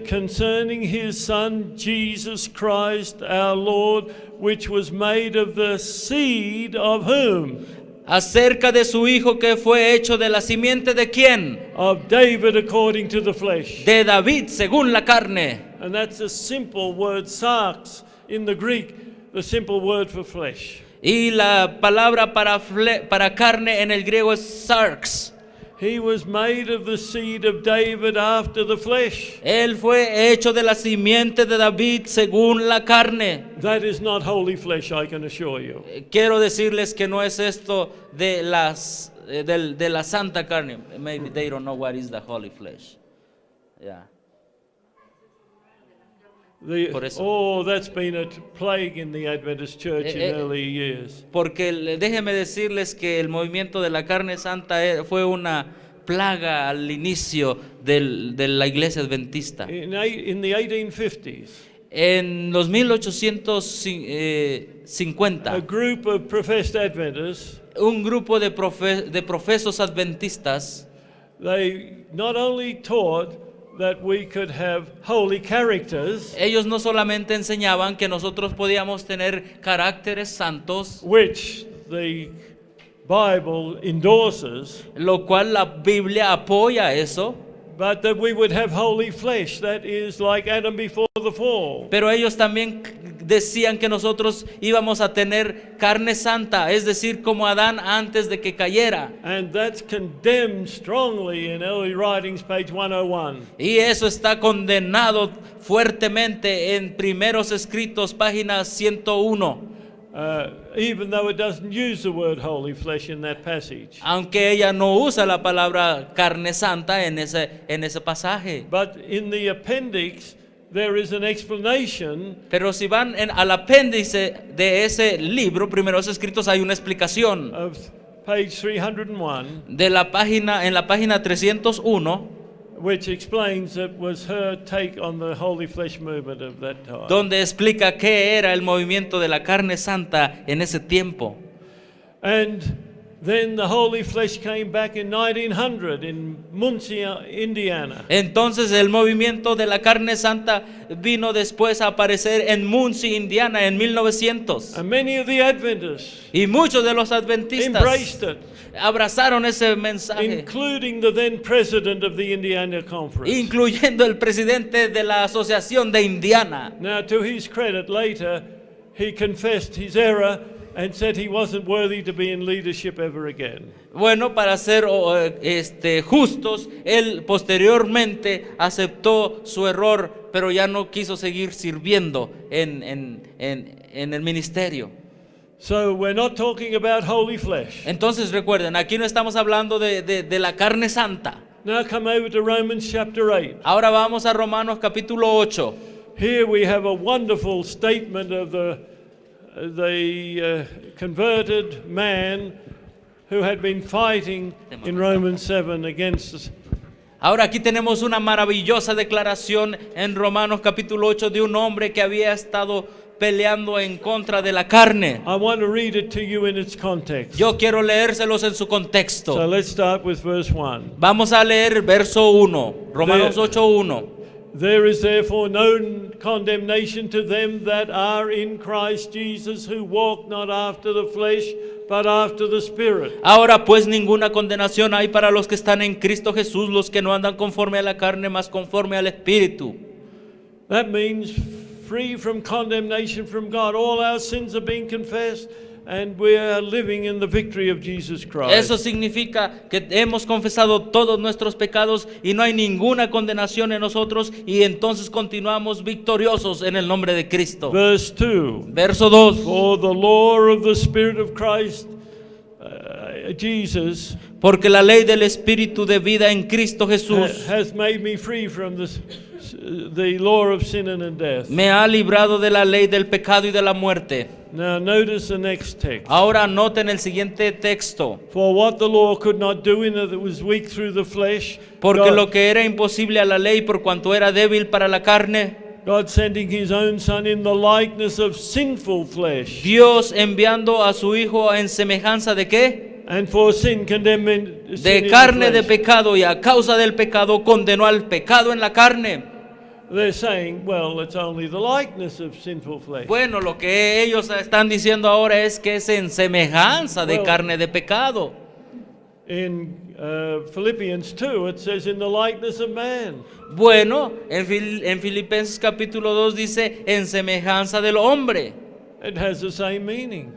Concerning his Son, Jesus Christ our Lord, which was made of the seed of whom? acerca de su hijo que fue hecho de la simiente de quién? Of David according to the flesh. De David según la carne. And that's a simple word, sarx, in the Greek, the simple word for flesh. Y la palabra para carne en el griego es sarx. He was made of the seed of David after the flesh. Él fue hecho de la simiente de David según la carne. That is not holy flesh, I can assure you. Quiero decirles que no es esto de la santa carne. Maybe they don't know what is the holy flesh. Yeah. Por eso. That's been a plague in the Adventist church in early years. Porque déjenme decirles que el movimiento de la carne santa fue una plaga al inicio de la iglesia adventista. In the 1850s, en los 1850, a group of professed Adventists, un grupo de profesos adventistas, they not only taught that we could have holy characters, ellos no solamente enseñaban que nosotros podíamos tener caracteres santos, which the Bible endorses, lo cual la Biblia apoya eso, but that we would have holy flesh, that is like Adam before the fall. Pero ellos también decían que nosotros íbamos a tener carne santa, es decir, como Adán antes de que cayera. And that's condemned strongly in early writings, page 101. Y eso está condenado fuertemente en Primeros Escritos, página 101. Even though it doesn't use the word holy flesh in that passage. Aunque ella no usa la palabra carne santa en ese pasaje. But in the appendix there is an explanation. Pero si van al apéndice de ese libro, Primeros Escritos, hay una explicación. Of page 301. En la página 301. Which explains it was her take on the holy flesh movement of that time. Donde explica qué era el movimiento de la carne santa en ese tiempo. And then the holy flesh came back in 1900 in Muncie, Indiana. Entonces el movimiento de la carne santa vino después a aparecer en Muncie, Indiana, en 1900. And many of the Adventists y muchos de los adventistas embraced it, abrazaron ese mensaje, including the then president of the Indiana Conference, incluyendo el presidente de la Asociación de Indiana. Now, to his credit, later he confessed his error and said he wasn't worthy to be in leadership ever again. Bueno, para ser justos, él posteriormente aceptó su error, pero ya no quiso seguir sirviendo en el ministerio. So we're not talking about holy flesh. Entonces recuerden, aquí no estamos hablando de la carne santa. Now come over to Romans chapter 8. Ahora vamos a Romanos capítulo 8. Here we have a wonderful statement of the converted man who had been fighting in Romans 7 against us. Ahora aquí tenemos una maravillosa declaración en Romanos capítulo 8 de un hombre que había estado peleando en contra de la carne. I want to read it to you in its context. Yo quiero leérselos en su contexto. So let's start with verse 1. Vamos a leer verso 1, Romanos 8:1. There is therefore no condemnation to them that are in Christ Jesus, who walk not after the flesh, but after the Spirit. Ahora pues ninguna condenación hay para los que están en Cristo Jesús, los que no andan conforme a la carne, mas conforme al Espíritu. That means free from condemnation from God. All our sins are being confessed, and we are living in the victory of Jesus Christ. Eso significa que hemos confesado todos nuestros pecados y no hay ninguna condenación en nosotros, y entonces continuamos victoriosos en el nombre de Cristo. Verse 2. Verso 2. For the law of the Spirit of Christ, Jesus, porque la ley del Espíritu de vida en Cristo Jesús has made me free from the law of sin and death. Me ha librado de la ley del pecado y de la muerte. Now notice the next text. Ahora noten el siguiente texto. For what the law could not do in that it was weak through the flesh, Porque God, lo que era imposible a la ley por cuanto era débil para la carne, God sending his own son in the likeness of sinful flesh. Dios enviando a su Hijo en semejanza de ¿qué? And for sin condemning sin De in the carne de flesh. pecado, y a causa del pecado condenó al pecado en la carne. They're saying, well, it's only the likeness of sinful flesh. Bueno, lo que ellos están diciendo ahora es que es en semejanza de Well, carne de pecado. In Philippians 2, it says, in the likeness of man. Bueno, en Filipenses capítulo 2 dice en semejanza del hombre. It has the same meaning.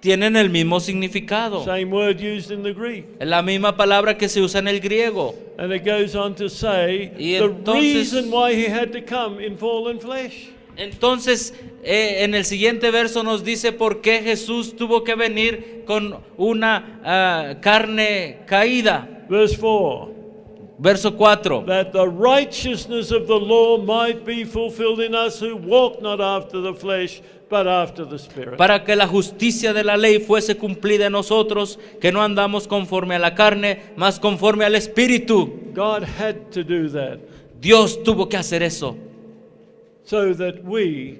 Tienen el mismo significado. Same word used in the Greek. Es la misma palabra que se usa en el griego. And it goes on to say Y the entonces- reason why he had to come in fallen flesh. Entonces, en el siguiente verso nos dice por qué Jesús tuvo que venir con una carne caída. Verse 4. Verso 4. That the righteousness of the law might be fulfilled in us who walk not after the flesh, but after the Spirit. Para que la justicia de la ley fuese cumplida en nosotros, que no andamos conforme a la carne, mas conforme al Espíritu. God had to do that Dios tuvo que hacer eso so that we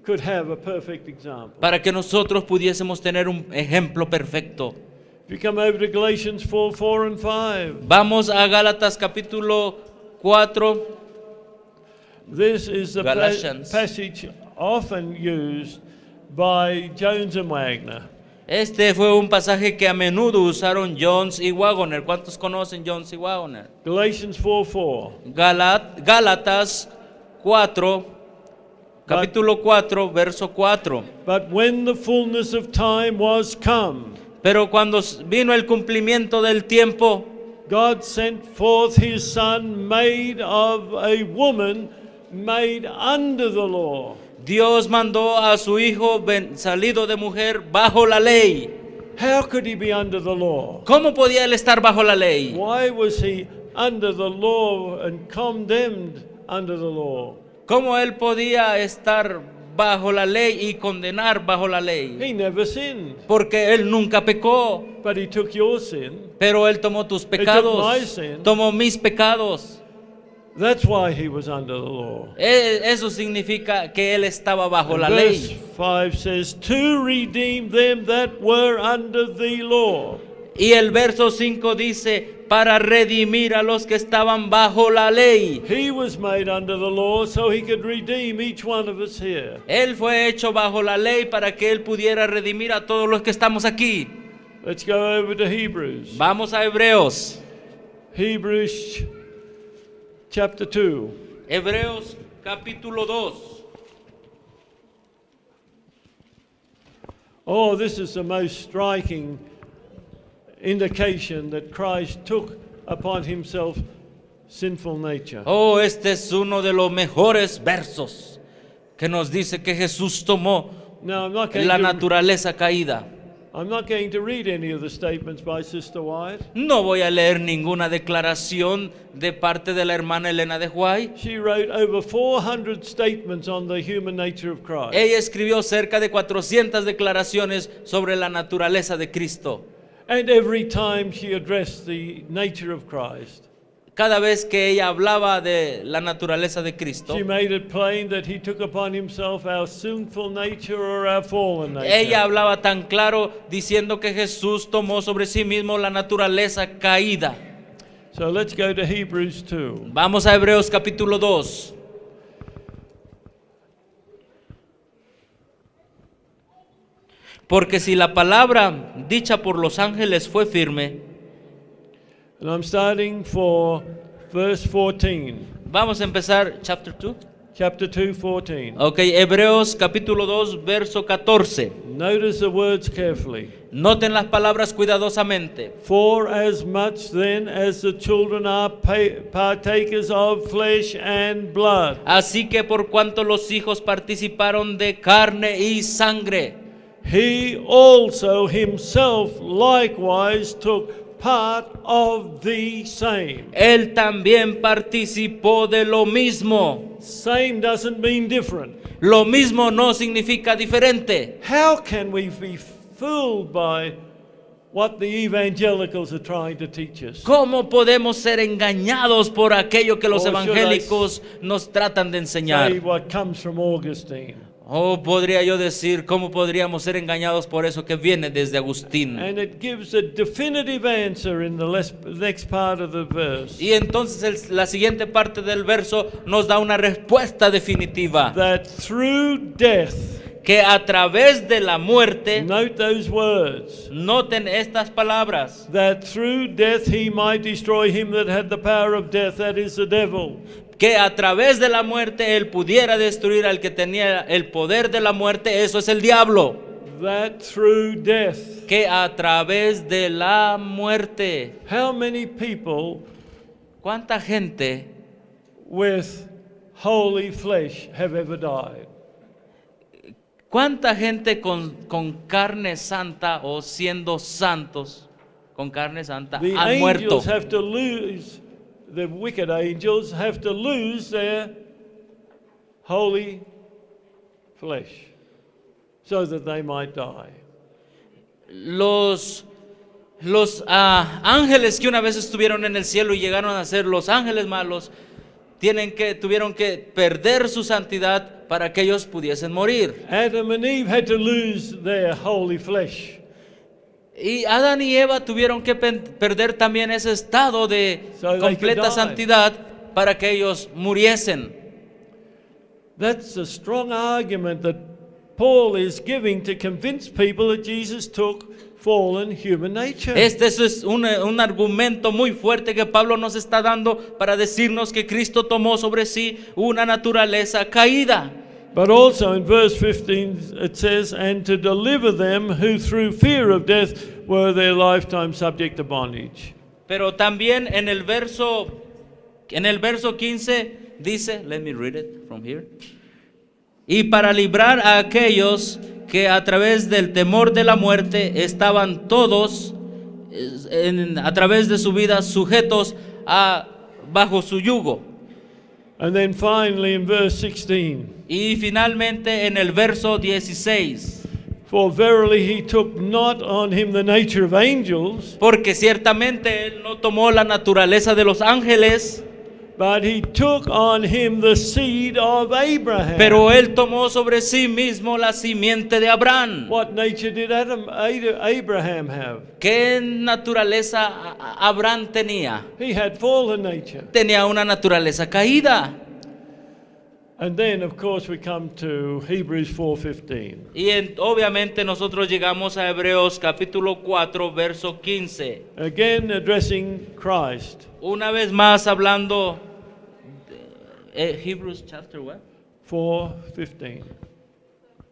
could have a perfect example. para que nosotros pudiésemos tener un ejemplo perfecto. If you come over to Galatians 4 and 5, Vamos a Gálatas capítulo 4. this is the Galatians. passage often used by Jones and Wagner. Este fue un pasaje que a menudo usaron Jones y Wagner. ¿Cuántos conocen Jones y Wagner? Galatians 4:4. Gálatas 4, capítulo 4, verso 4. But when the fullness of time was come, Pero cuando vino el cumplimiento del tiempo, God sent forth his son, made of a woman, made under the law. Dios mandó a su hijo salido de mujer bajo la ley. How could he be under the law? ¿Cómo podía él estar bajo la ley? Why was he under the law and condemned under the law? ¿Cómo él podía estar bajo la ley y condenar bajo la ley? He never sinned, Porque él nunca pecó, but he took your sin. pero él tomó tus took my pecados, sin. tomó mis pecados. That's why he was under the law. Eso significa que él estaba bajo And la verse ley. 5 says, to redeem them that were under the law. Y el verso 5 dice, para redimir a los que estaban bajo la ley. He was made under the law so he could redeem each one of us here. Él fue hecho bajo la ley para que él pudiera redimir a todos los que estamos aquí. Let's go over to Hebrews. Vamos a Hebreos. Hebrews chapter 2. Hebreos capítulo 2. Oh, this is the most striking indication that Christ took upon himself sinful nature. Oh, este es uno de los mejores versos que nos dice que Jesús tomó Now, la naturaleza caída. I'm not going to read any of the statements by Sister White. No voy a leer ninguna declaración de parte de la hermana Elena de White. She wrote over 400 statements on the human nature of Christ. Ella escribió cerca de 400 declaraciones sobre la naturaleza de Cristo. And every time she addressed the nature of Christ, Cada vez que ella hablaba de la naturaleza de Cristo, she made it plain that he took upon himself our sinful nature or our fallen nature. ella hablaba tan claro diciendo que Jesús tomó sobre sí mismo la naturaleza caída. So let's go to Hebrews 2. Vamos a Hebreos capítulo 2. Porque si la palabra dicha por los ángeles fue firme, And I'm starting for verse 14. vamos a empezar chapter 2. Chapter 2, 14. Ok, Hebreos capítulo 2, verso 14. Notice the words carefully. Noten las palabras cuidadosamente. For as much then as the children are partakers of flesh and blood, Así que por cuanto los hijos participaron de carne y sangre, he also himself likewise took part of the same. él también participó de lo mismo. Same doesn't mean different. Lo mismo no significa diferente. How can we be fooled by what the evangelicals are trying to teach us. ¿Cómo podemos ser engañados por aquello que los Or should I evangélicos nos tratan de enseñar? Say what comes from Augustine. O podría yo decir, ¿cómo podríamos ser engañados por eso que viene desde Agustín? And it gives a definitive answer in the next part of the verse. Y entonces la siguiente parte del verso nos da una respuesta definitiva. That through death, Que a través de la muerte, note those words, noten estas palabras, that through death he might destroy him that had the power of death, that is the devil. que a través de la muerte él pudiera destruir al que tenía el poder de la muerte, eso es el diablo. That through death. Que a través de la muerte. How many people ¿Cuánta gente with holy flesh have ever died? ¿Cuánta gente con carne santa o siendo santos con carne santa The han muerto? angels have to lose, the wicked angels have to lose their holy flesh so that they might die. Los ángeles que una vez estuvieron en el cielo y llegaron a ser los ángeles malos, tuvieron que perder su santidad para que ellos pudiesen morir. Adam and Eve had to lose their holy flesh. Y Adán y Eva tuvieron que perder también ese estado de So they completa could die. santidad para que ellos muriesen. That's a strong argument that Paul is giving to convince people that Jesus took fallen human nature. Este es un argumento muy fuerte que Pablo nos está dando para decirnos que Cristo tomó sobre sí una naturaleza caída. But also in verse 15 it says, and to deliver them who through fear of death were their lifetime subject to bondage. Pero también en el verso 15 dice, let me read it from here. Y para librar a aquellos que a través del temor de la muerte estaban todos a través de su vida sujetos bajo su yugo. And then finally in verse 16, Y finalmente en el verso 16, for verily he took not on him the nature of angels, porque ciertamente él no tomó la naturaleza de los ángeles, but he took on him the seed of Abraham. pero él tomó sobre sí mismo la simiente de Abraham. What nature did Abraham have? ¿Qué naturaleza Abraham tenía? He had fallen nature. Tenía una naturaleza caída. And then of course we come to Hebrews 4:15. Y obviamente nosotros llegamos a Hebreos capítulo 4 verso 15. Again addressing Christ. Una vez más hablando Hebrews chapter what? 4:15.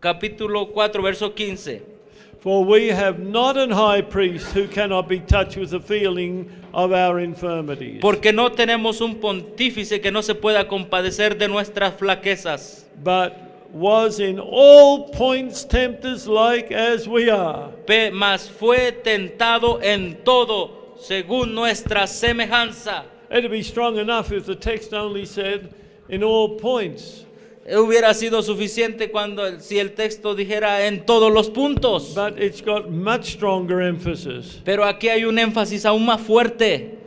Capítulo 4 verso 15. For we have not an high priest who cannot be touched with the feeling of our infirmities, Porque no tenemos un pontífice que no se pueda compadecer de nuestras flaquezas, but was in all points tempted like as we are, mas fue tentado en todo según nuestra semejanza. It'd be strong enough if the text only said in all points. Hubiera sido suficiente si el texto dijera en todos los puntos. But it's got much stronger emphasis. Pero aquí hay un énfasis aún más fuerte.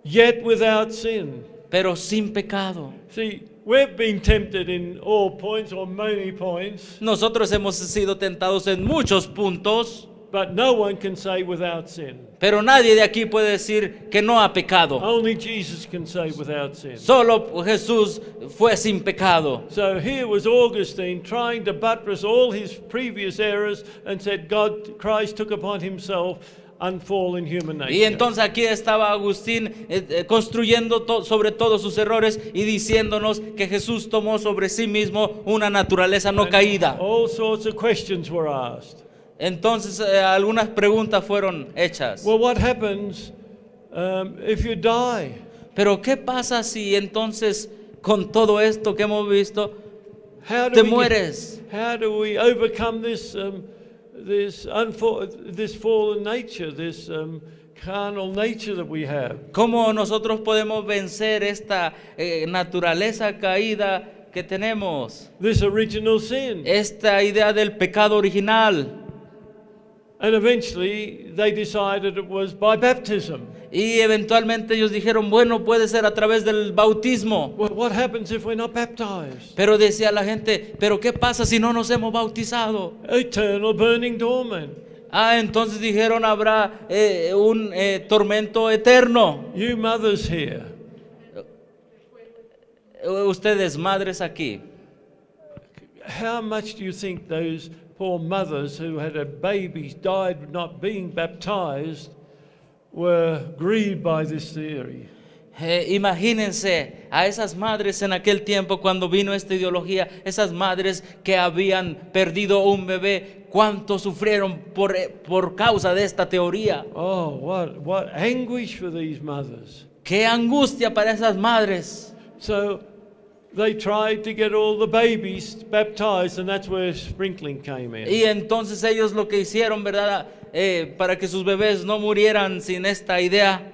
Yet without sin. Pero sin pecado. See, we've been tempted in all points or many points. Nosotros hemos sido tentados en muchos puntos. But no one can say without sin. Pero nadie de aquí puede decir que no ha pecado. Only Jesus can say without sin. Solo Jesús fue sin pecado. So here was Augustine trying to buttress all his previous errors and said Christ took upon himself unfallen human nature. Y entonces aquí estaba Agustín construyendo sobre todos sus errores y diciéndonos que Jesús tomó sobre sí mismo una naturaleza no caída. All sorts of questions were asked. Entonces algunas preguntas fueron hechas. Well, what happens if you die? Pero ¿qué pasa si entonces con todo esto que hemos visto How te do mueres? How do we overcome this fallen nature, this carnal nature that we have? ¿Cómo nosotros podemos vencer esta naturaleza caída que tenemos? This original sin. Esta idea del pecado original. And eventually they decided it was by baptism. Y eventualmente ellos dijeron, bueno, puede ser a través del bautismo. Well, what happens if we're not baptized? Pero decía la gente, pero ¿qué pasa si no nos hemos bautizado? Eternal burning torment. Entonces dijeron, habrá un tormento eterno. You mothers here, Ustedes, madres aquí, how much do you think those poor mothers who had babies died not being baptized were grieved by this theory? Imagínense a esas madres en aquel tiempo cuando vino esta ideología, esas madres que habían perdido un bebé, cuánto sufrieron por causa de esta teoría. Oh, what anguish for these mothers. Qué angustia para esas madres. So they tried to get all the babies baptized, and that's where sprinkling came in. Y entonces ellos lo que hicieron, ¿verdad? Para que sus bebés no murieran sin esta idea,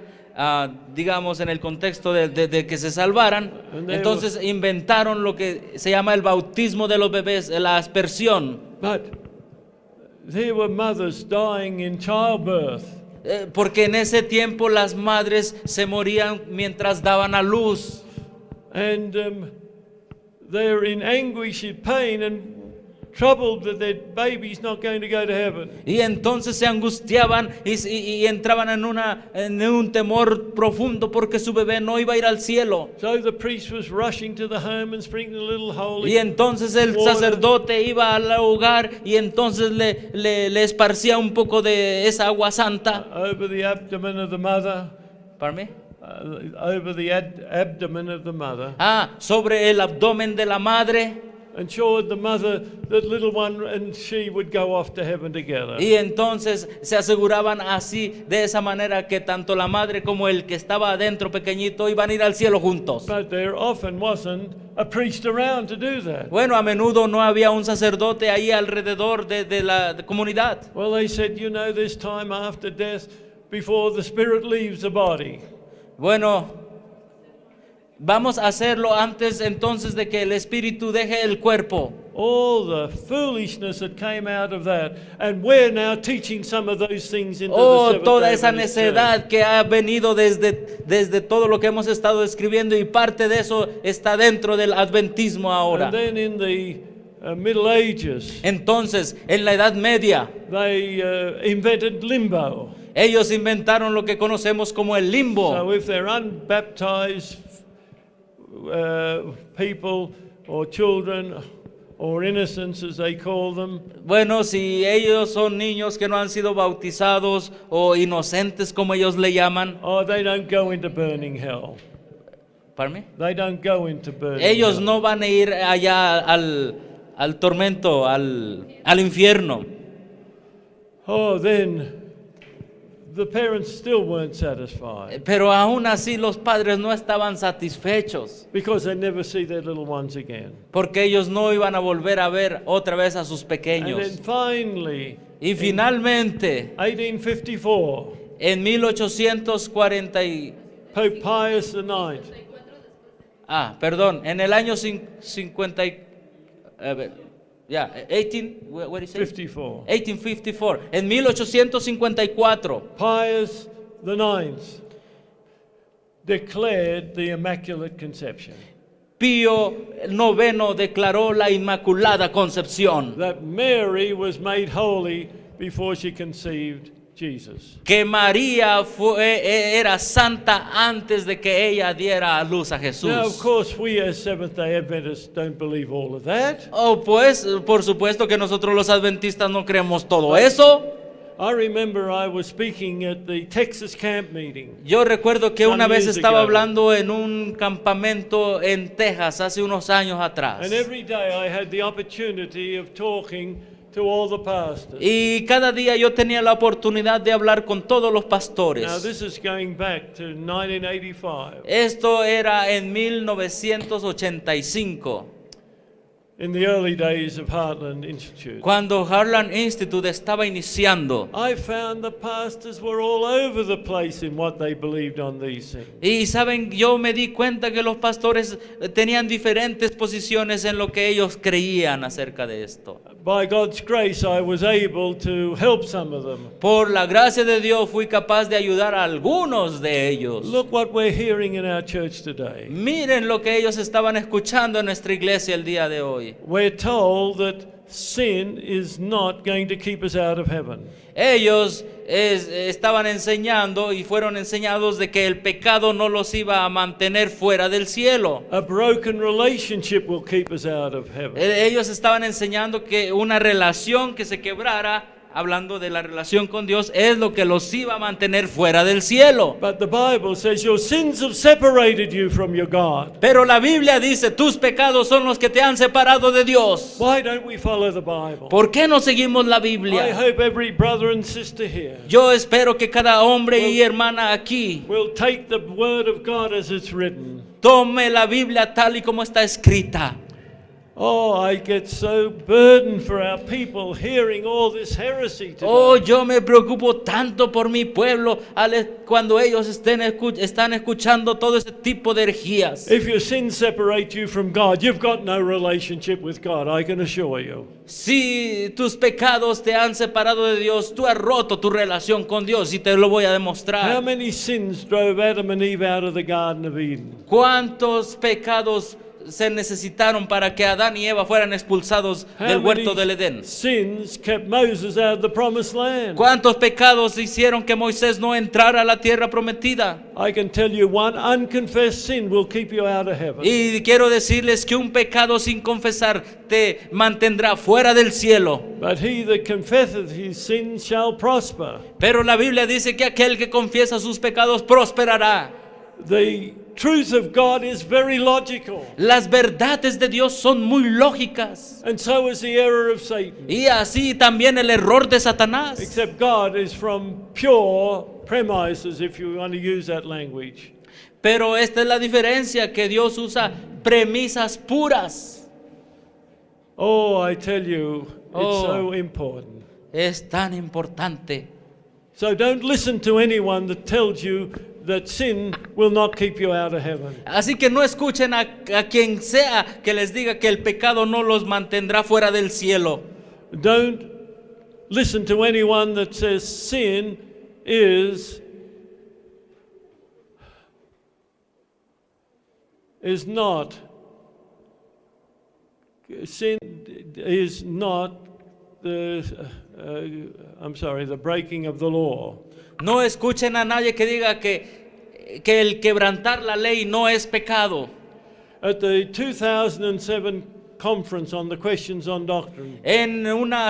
digamos en el contexto de que se salvaran, entonces inventaron lo que se llama el bautismo de los bebés, la aspersión. But there were mothers dying in childbirth. Porque en ese tiempo las madres se morían mientras daban a luz. And they're in anguish and pain and troubled that their baby's not going to go to heaven. Y entonces se angustiaban y entraban en un temor profundo porque su bebé no iba a ir al cielo. So the priest was rushing to the home and sprinkling a little holy. Y entonces el water. sacerdote iba al hogar y entonces le esparcía un poco de esa agua santa. Over the abdomen of the mother. ¿Pardon me? Over the abdomen of the mother. Sobre el abdomen de la madre. Ensured the mother, that little one and she would go off to heaven together. Y entonces se aseguraban así, de esa manera, que tanto la madre como el que estaba adentro pequeñito iban a ir al cielo juntos. But there often wasn't a priest around to do that. Bueno, a menudo no había un sacerdote ahí alrededor de la comunidad. Well, they said, you know, there's time after death before the spirit leaves the body. Bueno, vamos a hacerlo antes entonces de que el espíritu deje el cuerpo. All the foolishness that came out of that, and we're now teaching some of those things into the Seventh-day Toda esa Adventist necedad Church. que ha venido desde todo lo que hemos estado escribiendo, y parte de eso está dentro del adventismo ahora. And then in the Middle Ages, Entonces, en la Edad Media, they invented limbo. ellos inventaron lo que conocemos como el limbo. So if they're unbaptized people or children or innocents as they call them, Bueno, si ellos son niños que no han sido bautizados o inocentes como ellos le llaman, they don't go into burning hell. ¿pardon me? They don't go into burning Ellos hell. no van a ir allá al tormento, al infierno. Then the parents still weren't satisfied Pero aún así los padres no estaban satisfechos, because they never see their little ones again. porque ellos no iban a volver a ver otra vez a sus And then pequeños. finally, Y finalmente, 1854, en 1840 Pope Pius IX, en el año 50 what is it? 54, 1854, en 1854, Pius IX declared the Immaculate Conception. Pío IX declaró la Inmaculada Concepción, That Mary was made holy before she conceived Jesus. que María era santa antes de que ella diera a luz a Now, of Jesús. course, we as Seventh-day Adventists don't believe all of that. Pues, por supuesto que nosotros los adventistas no creemos todo eso. I remember I was speaking at the Texas camp meeting. Yo recuerdo que Some una vez years estaba ago. hablando en un campamento en Texas hace unos años atrás. And every day I had the opportunity of talking to all the pastors. Y cada día yo tenía la oportunidad de hablar con todos los Now, pastores. this is going back to 1985. Esto era en 1985. in the early days of Heartland Institute. Cuando Heartland Institute estaba iniciando, I found the pastors were all over the place in what they believed on these things. y saben, yo me di cuenta que los pastores tenían diferentes posiciones en lo que ellos creían acerca de esto. By God's grace, I was able to help some of them. Por la gracia de Dios fui capaz de ayudar a algunos de ellos. Look what we're hearing in our church today. Miren lo que ellos estaban escuchando en nuestra iglesia el día de hoy. We're told that sin is not going to keep us out of heaven. Ellos estaban enseñando y fueron enseñados de que el pecado no los iba a mantener fuera del cielo. A broken relationship will keep us out of heaven. Ellos estaban enseñando que una relación que se quebrara, hablando de la relación con Dios, es lo que los iba a mantener fuera del cielo. But the Bible says your sins have separated you from your God. Pero la Biblia dice, tus pecados son los que te han separado de Dios. Why don't we follow the Bible? ¿Por qué no seguimos la I Biblia? hope every brother and sister here Yo espero que cada hombre y hermana aquí will take the word of God as it's written. tome la Biblia tal y como está escrita. Oh, I get so burdened for our people hearing all this heresy today. Oh, yo me preocupo tanto por mi pueblo cuando ellos están escuchando todo ese tipo de herejías. If your sins separate you from God, you've got no relationship with God, I can assure you. Si tus pecados te han separado de Dios, tú has roto tu relación con Dios y te lo voy a How demostrar. many sins drove Adam and Eve out of the Garden of Eden? ¿Cuántos pecados se necesitaron para que Adán y Eva fueran expulsados del huerto del Edén? Sins kept Moses out of the promised land? ¿Cuántos pecados hicieron que Moisés no entrara a la tierra prometida? I can tell you one unconfessed sin will keep you out of heaven. Y quiero decirles que un pecado sin confesar te mantendrá fuera del cielo. But he that confesseth his sins shall prosper. Pero la Biblia dice que aquel que confiesa sus pecados prosperará. The truth of God is very logical, Las verdades de Dios son muy lógicas. and so is the error of Satan. Y así también el error de Satanás. Except God is from pure premises, if you want to use that language. Pero esta es la diferencia, que Dios usa premisas puras. Oh, I tell you, it's Oh. so important. Es tan importante. So don't listen to anyone that tells you that sin will not keep you out of heaven. Así que no escuchen a quien sea que les diga que el pecado no los mantendrá fuera del cielo. Don't listen to anyone that says sin is not the breaking of the law. No escuchen a nadie que diga que el quebrantar la ley no es pecado. At the 2007 conference on the questions on doctrine, En una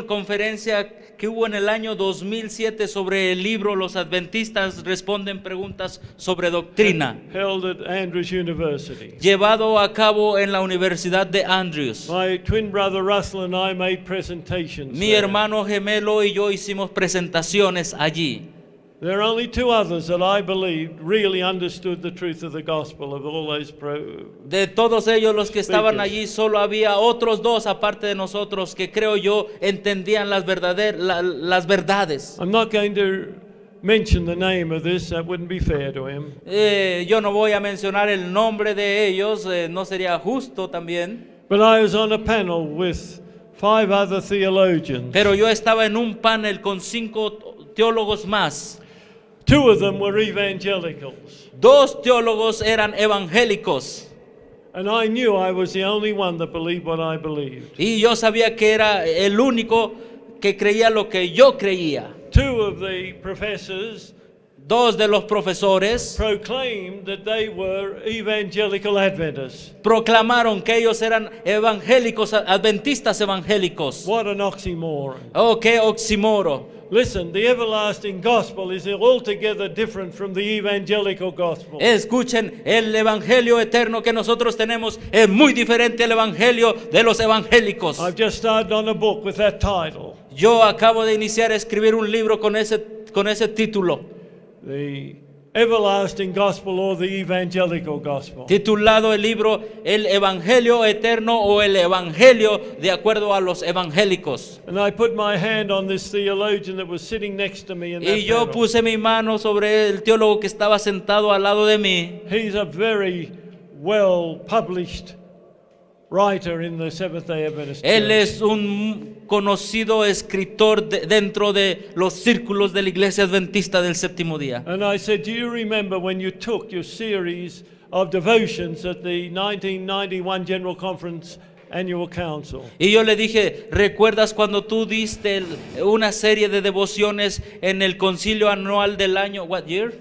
conferencia que hubo en el año 2007 sobre el libro Los Adventistas responden preguntas sobre doctrina, held at Andrews University, llevado a cabo en la Universidad de Andrews, my twin brother Russell and I made presentations. mi there. hermano gemelo y yo hicimos presentaciones allí. There are only two others that I believe really understood the truth of the gospel of all those De todos ellos los que estaban Speakers. allí, solo había otros dos aparte de nosotros que creo yo entendían las verdades. I'm not going to mention the name of this, that wouldn't be fair to him. Yo no voy a mencionar el nombre de ellos, no sería justo también. But I was on a panel with 5 other theologians. Pero yo estaba en un panel con 5 teólogos más. 2 of them were evangelicals. 2 teólogos eran evangélicos. And I knew I was the only one that believed what I believed. Y yo sabía que era el único que creía lo que yo creía. 2 of the professors 2 de los profesores proclaimed that they were evangelical Adventists. proclamaron que ellos eran evangélicos, adventistas evangélicos. What an oxymoron. Oh, qué oxímoro. Listen, the everlasting gospel is altogether different from the evangelical gospel. Escuchen, el evangelio eterno que nosotros tenemos es muy diferente al evangelio de los evangélicos. I've just started on a book with that title. Yo acabo de iniciar a escribir un libro con ese título. The everlasting gospel or the evangelical gospel. titulado el libro El Evangelio Eterno o el Evangelio de acuerdo a los evangélicos. And I put my hand on this theologian that was sitting next to me in that Y yo panel. puse mi mano sobre el teólogo que estaba sentado al lado de mí. He's a very well published writer in the Seventh-day Adventist Él Church. es un conocido escritor dentro de los círculos de la Iglesia Adventista del Séptimo Día. And I said, do you remember when you took your series of devotions at the 1991 General Conference Annual Council? Y yo le dije, ¿recuerdas cuando tú diste una serie de devociones en el concilio anual del año, what year?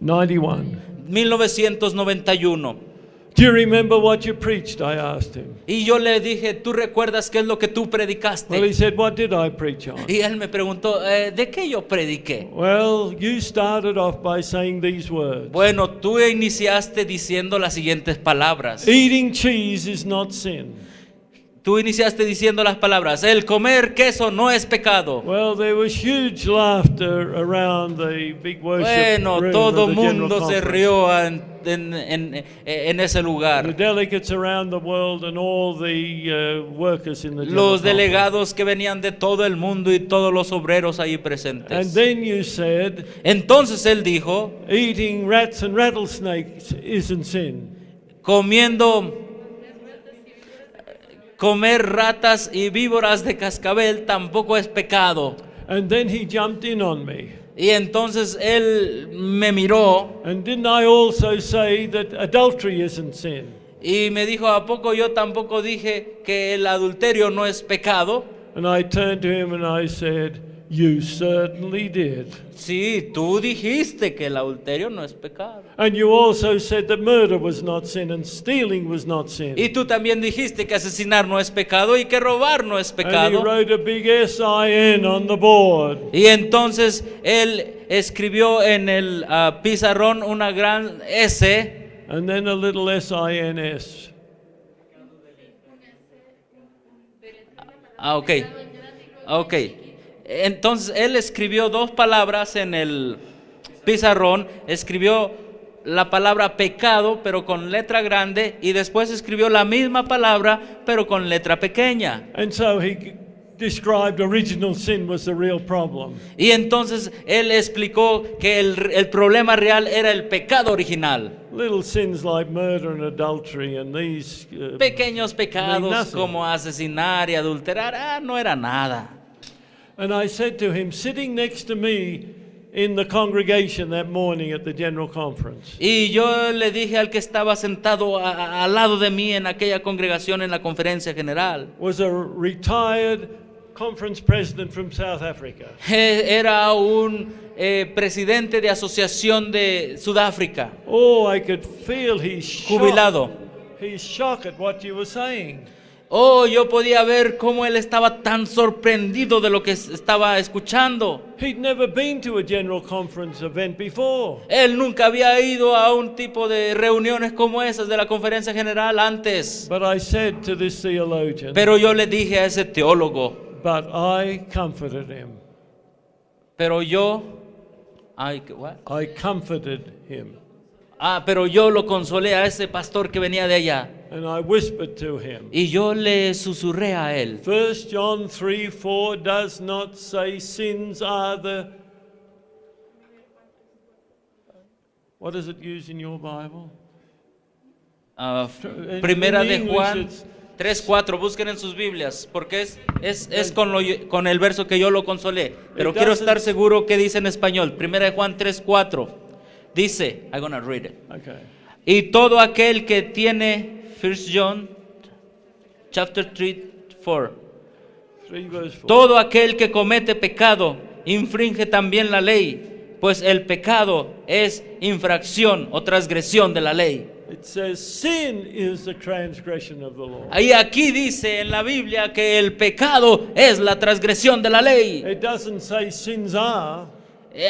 91. 1991. Do you remember what you preached? I asked him. Y yo le dije, ¿tú recuerdas qué es lo que tú Well, he predicaste? said, what did I preach on? Y él me preguntó, ¿de qué yo prediqué? Well, you started off by saying these words. Bueno, tú iniciaste diciendo las siguientes palabras. Eating cheese is not sin. Tú iniciaste diciendo las palabras, el comer queso no es pecado. Well, there was huge laughter around the big worship Bueno, room todo of the General mundo se Conference. rió en ese The lugar. delegates around the world and all the workers in the General Los Conference. delegados que venían de todo el mundo y todos los obreros ahí And presentes. then you said, Entonces él dijo, eating rats and rattlesnakes isn't sin. comer ratas y víboras de cascabel tampoco es pecado. And then he jumped in on me. Y entonces él me miró And didn't I also say that adultery isn't sin? y me dijo, ¿a poco yo tampoco dije que el adulterio no es pecado? And I turned to him and I said, you certainly did. Sí, tú dijiste que el adulterio no es pecado. And you also said that murder was not sin and stealing was not sin. Y tú también dijiste que asesinar no es pecado y que robar no es And he pecado. wrote a big SIN on the board. Y entonces él escribió en el pizarrón una gran S And then a little SINS. Ok. Ok. Entonces él escribió dos palabras en el pizarrón. Escribió la palabra pecado, pero con letra grande. Y después escribió la misma palabra, pero con letra pequeña. And so he described original sin was the real problem. Y entonces él explicó que el problema real era el pecado original. Little sins like murder and adultery and these Pequeños pecados nothing. como asesinar y adulterar, no era nada. And I said to him, sitting next to me in the congregation that morning at the General Conference, Y yo le dije al que estaba sentado al lado de mí en aquella congregación en la conferencia general, was a retired conference president from South Africa. era un presidente de asociación de Sudáfrica, Oh, I could feel his shock. jubilado. He's shocked at what you were saying. Oh, yo podía ver cómo él estaba tan sorprendido de lo que estaba escuchando. He'd never been to a General Conference event before. Él nunca había ido a un tipo de reuniones como esas de la conferencia general antes. But I said to this theologian, Pero yo le dije a ese teólogo, but I comforted him. pero yo lo consolé a ese pastor que venía de allá. And I whispered to him. Y yo le susurré a él. 1 John 3:4 does not say sins are the... What does it use in your Bible? Primera In de English Juan it's- 3:4, busquen en sus Biblias, porque es con el verso que yo lo consolé. Pero It quiero doesn't- estar seguro que dice en español. Primera de Juan 3:4. Dice, I'm gonna read it. Okay. Y todo aquel que tiene, 1 John chapter 3:4. 3 verse 4. Todo aquel que comete pecado infringe también la ley, pues el pecado es infracción o transgresión de la ley. It says sin is the transgression of the law. Ahí aquí dice en la Biblia que el pecado es la transgresión de la ley. It doesn't say sins are.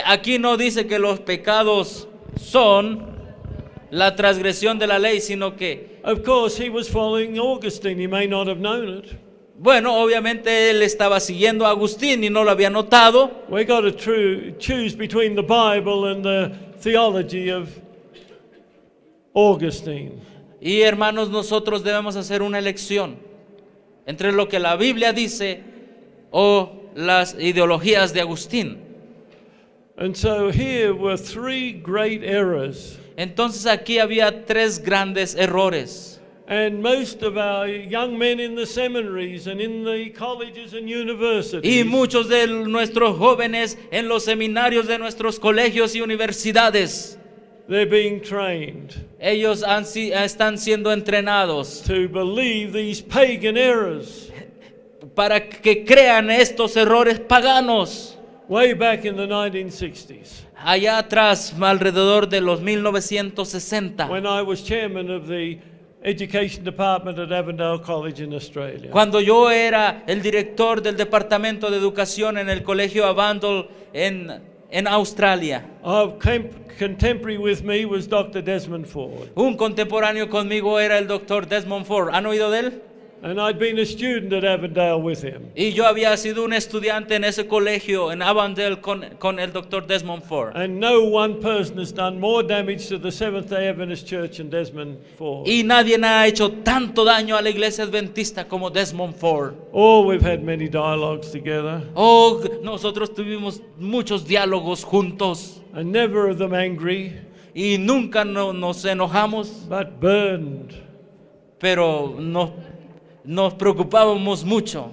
Aquí no dice que los pecados son la transgresión de la ley, sino que, Of course, he was following Augustine. He may not have known it. bueno, obviamente él estaba siguiendo a Agustín y no lo había notado. We got to choose between the Bible and the theology of Augustine. Y hermanos, nosotros debemos hacer una elección entre lo que la Biblia dice o las ideologías de Agustín. And so here were three great errors. Entonces aquí había tres grandes errores. And most of our young men in the seminaries and in the colleges and Y universities, muchos de nuestros jóvenes en los seminarios de nuestros colegios y universidades, they're being trained ellos están siendo entrenados to believe these pagan errors. para que crean estos errores paganos. Way back in the 1960s, Allá atrás, alrededor de los 1960, when I was chairman of the Education Department at Avondale College in Australia. cuando yo era el director del departamento de educación en el colegio Avondale en Australia, Contemporary with me was Dr. Desmond Ford. un contemporáneo conmigo era el doctor Desmond Ford. ¿Han oído de él? And I'd been a student at Avondale with him. Y yo había sido un estudiante en ese colegio en Avondale con el doctor Desmond Ford. And no one person has done more damage to the Seventh-day Adventist Church than Desmond Ford. Y nadie ha hecho tanto daño a la iglesia adventista como Desmond Ford. Oh, we've had many dialogues together, Oh, nosotros tuvimos muchos diálogos juntos and never of them angry, y nunca nos enojamos, but burned. pero nos preocupábamos mucho.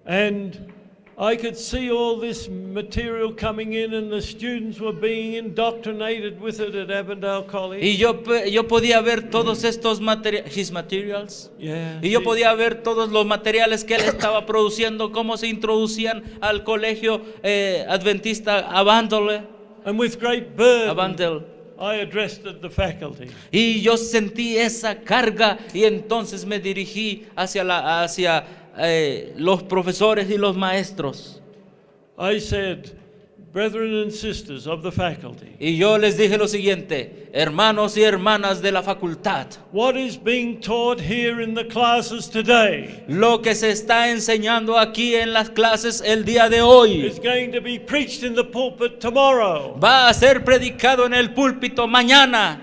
And I could see all this material coming in, and the students were being indoctrinated with it at Avondale College. Y yo podía ver todos estos materials. Yeah. Y yo podía ver todos los materiales que él estaba produciendo, cómo se introducían al colegio adventista Avondale. And with great burden, Avondale. I addressed the faculty. Y yo sentí esa carga y entonces me dirigí hacia los profesores y los maestros. I said, brethren and sisters of the faculty, Y yo les dije lo siguiente: hermanos y hermanas de la facultad, what is being taught here in the classes today lo que se está enseñando aquí en las clases el día de hoy is going to be preached in the pulpit tomorrow, va a ser predicado en el púlpito mañana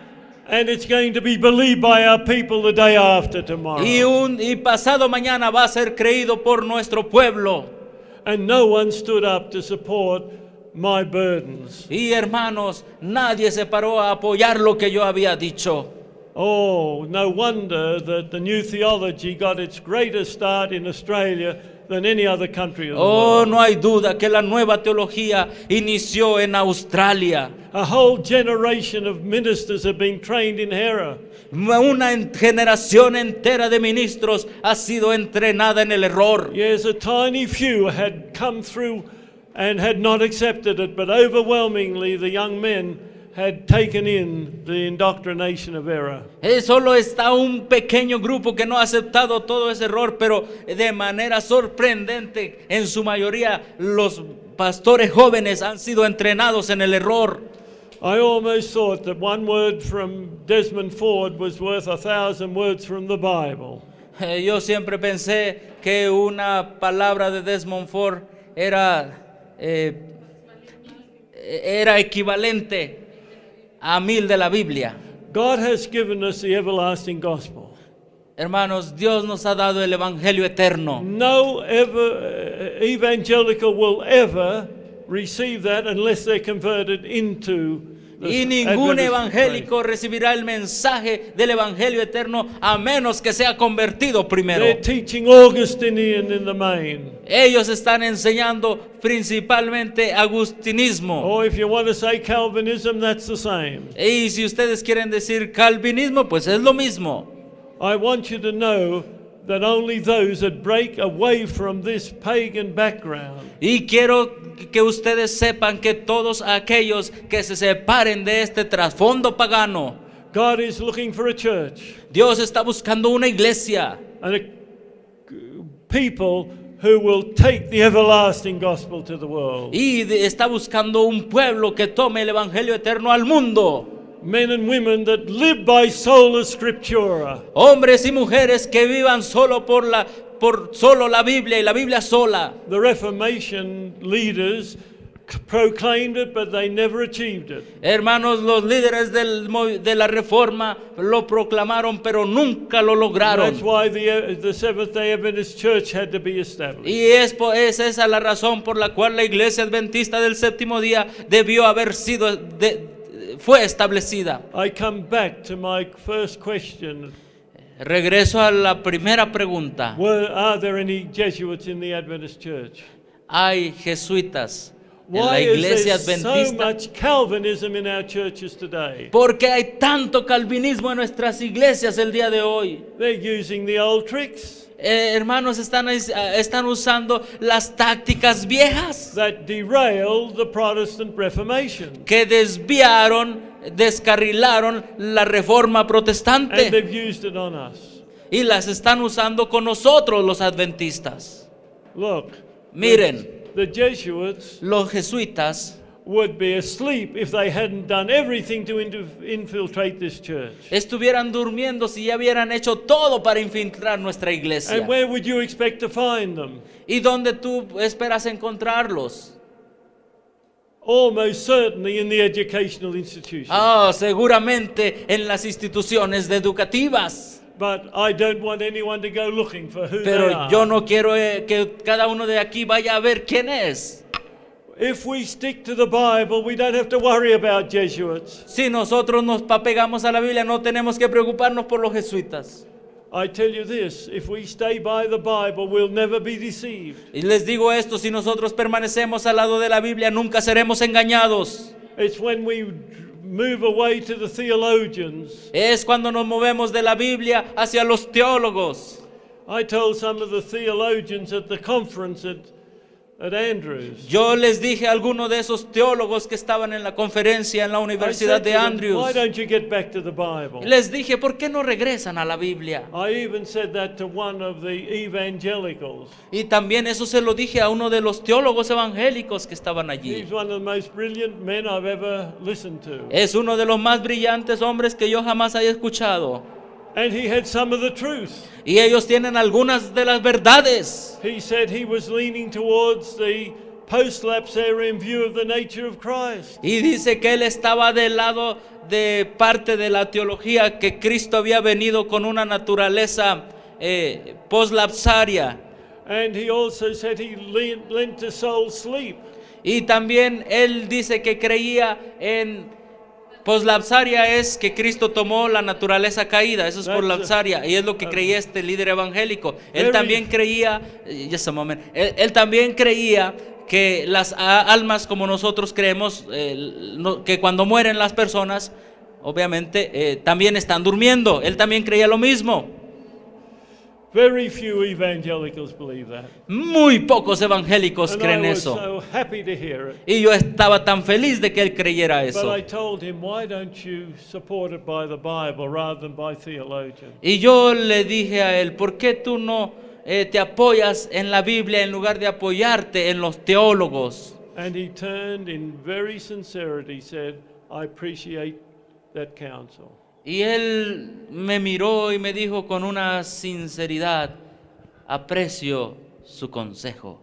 and it's going to be believed by our people the day after tomorrow. y pasado mañana va a ser creído por nuestro pueblo. And no one stood up to support my burdens. Y hermanos, nadie se paró a apoyar lo que yo había dicho. Oh, no wonder that the new theology got its greater start in Australia than any other country of the Oh, world. no hay duda que la nueva teología inició en Australia. A whole generation of ministers have been trained in error. Una generación entera de ministros ha sido entrenada en el error. Yes, a tiny few had come through and had not accepted it, but overwhelmingly the young men had taken in the indoctrination of error. Solo está un pequeño grupo que no ha aceptado todo ese error, pero de manera sorprendente, en su mayoría, los pastores jóvenes han sido entrenados en el error. I almost thought that one word from Desmond Ford was worth 1,000 words from the Bible. Yo siempre pensé que una palabra de Desmond Ford era equivalente a 1000 de la Biblia. God has given us the everlasting gospel. Hermanos, Dios nos ha dado el evangelio eterno. No evangelical will ever receive that unless they're converted into the Y ningún Adventist evangélico recibirá el mensaje del evangelio eterno a menos que sea convertido faith. primero. They're teaching Augustinian in the main. Ellos están enseñando principalmente agustinismo. Or if you want to say Calvinism, that's the same. Y si ustedes quieren decir calvinismo, pues es lo mismo. I want you to know that only those that break away from this pagan background Y quiero que ustedes sepan que todos aquellos que se separen de este trasfondo pagano, God is looking for a church Dios está buscando una iglesia and a people who will take the everlasting gospel to the world. y está buscando un pueblo que tome el evangelio eterno al mundo. Men and women that live by sola scriptura. Hombres y mujeres que vivan solo por solo la Biblia y la Biblia sola. The Reformation leaders proclaimed it, but they never achieved it. Hermanos, los líderes de la reforma lo proclamaron, pero nunca lo That's lograron. why the Seventh-day Adventist Church had to be established. Y es esa la razón por la cual la iglesia adventista del séptimo día debió haber sido, fue establecida. I come back to my first question. Regreso a la primera pregunta. Are there any Jesuits in the Adventist Church? ¿Hay jesuitas en la Why is iglesia there so adventista? much Calvinism in our churches today? ¿Por qué hay tanto calvinismo en nuestras iglesias el día de hoy? They're using the old tricks Hermanos, están usando las tácticas viejas that derailed the Protestant Reformation. que descarrilaron la reforma And protestante they've used it on us. y las están usando con nosotros los adventistas. Look, Miren, the Jesuits los jesuitas would be asleep if they hadn't done everything to infiltrate this church. estuvieran durmiendo si ya hubieran hecho todo para infiltrar nuestra iglesia. And where would you expect to find them? ¿Y dónde tú esperas encontrarlos? Almost certainly in the educational institutions. Seguramente en las instituciones educativas. But I don't want anyone to go looking for who they Pero are. yo no quiero que cada uno de aquí vaya a ver quién es. If we stick to the Bible, we don't have to worry about Jesuits. Si nosotros nos apegamos a la Biblia, no tenemos que preocuparnos por los jesuitas. I tell you this, if we stay by the Bible, we'll never be deceived. Y les digo esto, si nosotros permanecemos al lado de la Biblia, nunca seremos engañados. It's when we move away to the theologians. Es cuando nos movemos de la Biblia hacia los teólogos. I told some of the theologians at the conference at Andrews. Yo les dije a algunos de esos teólogos que estaban en la conferencia en la I Universidad said de to them, Andrews. why don't you get back to the Bible? Les dije, ¿por qué no regresan a la Biblia? I even said that to one of the evangelicals. Y también eso se lo dije a uno de los teólogos evangélicos que estaban allí. He's one of the most brilliant men I've ever listened to. Es uno de los más brillantes hombres que yo jamás haya escuchado. And he had some of the truth. Y ellos tienen algunas de las verdades. He said he was leaning towards the post-lapse era in view of the nature of Christ. Y dice que él estaba del lado de parte de la teología que Cristo había venido con una naturaleza poslapsaria. And he also said he lent to soul sleep. Y también él dice que creía en poslapsaria, es que Cristo tomó la naturaleza caída, eso es poslapsaria, y es lo que creía este líder evangélico. Él también creía, just a moment, él también creía que las almas, como nosotros creemos, que cuando mueren las personas, obviamente también están durmiendo. Él también creía lo mismo. Very few evangelicals believe that. Muy pocos evangélicos And creen I was eso. so happy to hear it. Y yo estaba tan feliz de que él creyera But eso. I told him, why don't you support it by the Bible rather than by theologians? Y yo le dije a él, ¿por qué tú no te apoyas en la Biblia en lugar de apoyarte en los teólogos? And he turned in very sincerity, said, I appreciate that counsel. Y él me miró y me dijo con una sinceridad, aprecio su consejo.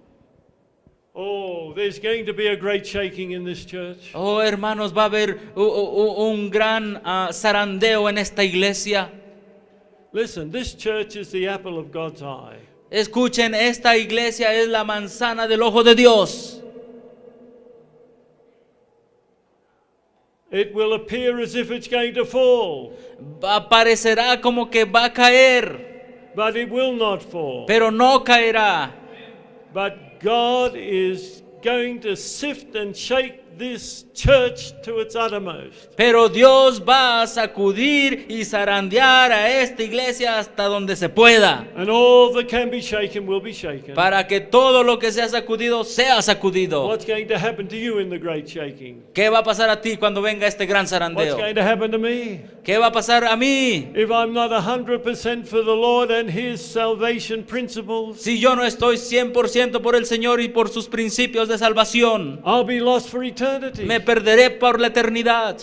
Oh, there's going to be a great shaking in this church. Oh, hermanos, va a haber un gran zarandeo en esta iglesia. Listen, this church is the apple of God's eye. Escuchen, esta iglesia es la manzana del ojo de Dios. It will appear as if it's going to fall, Parecerá como que va a caer, but it will not fall. pero no caerá. But God is going to sift and shake this church to its uttermost. Pero Dios va a sacudir y zarandear a esta iglesia hasta donde se pueda, And all that can be shaken will be shaken. para que todo lo que sea sacudido. What's going to happen to you in the great shaking? ¿Qué va a pasar a ti cuando venga este gran What's zarandeo? going to happen to me? ¿Qué va a pasar a mí? If I'm not 100% for the Lord and His salvation principles, Si yo no estoy 100% por el Señor y por sus principios de salvación, I'll be lost for eternity. me perderé por la eternidad.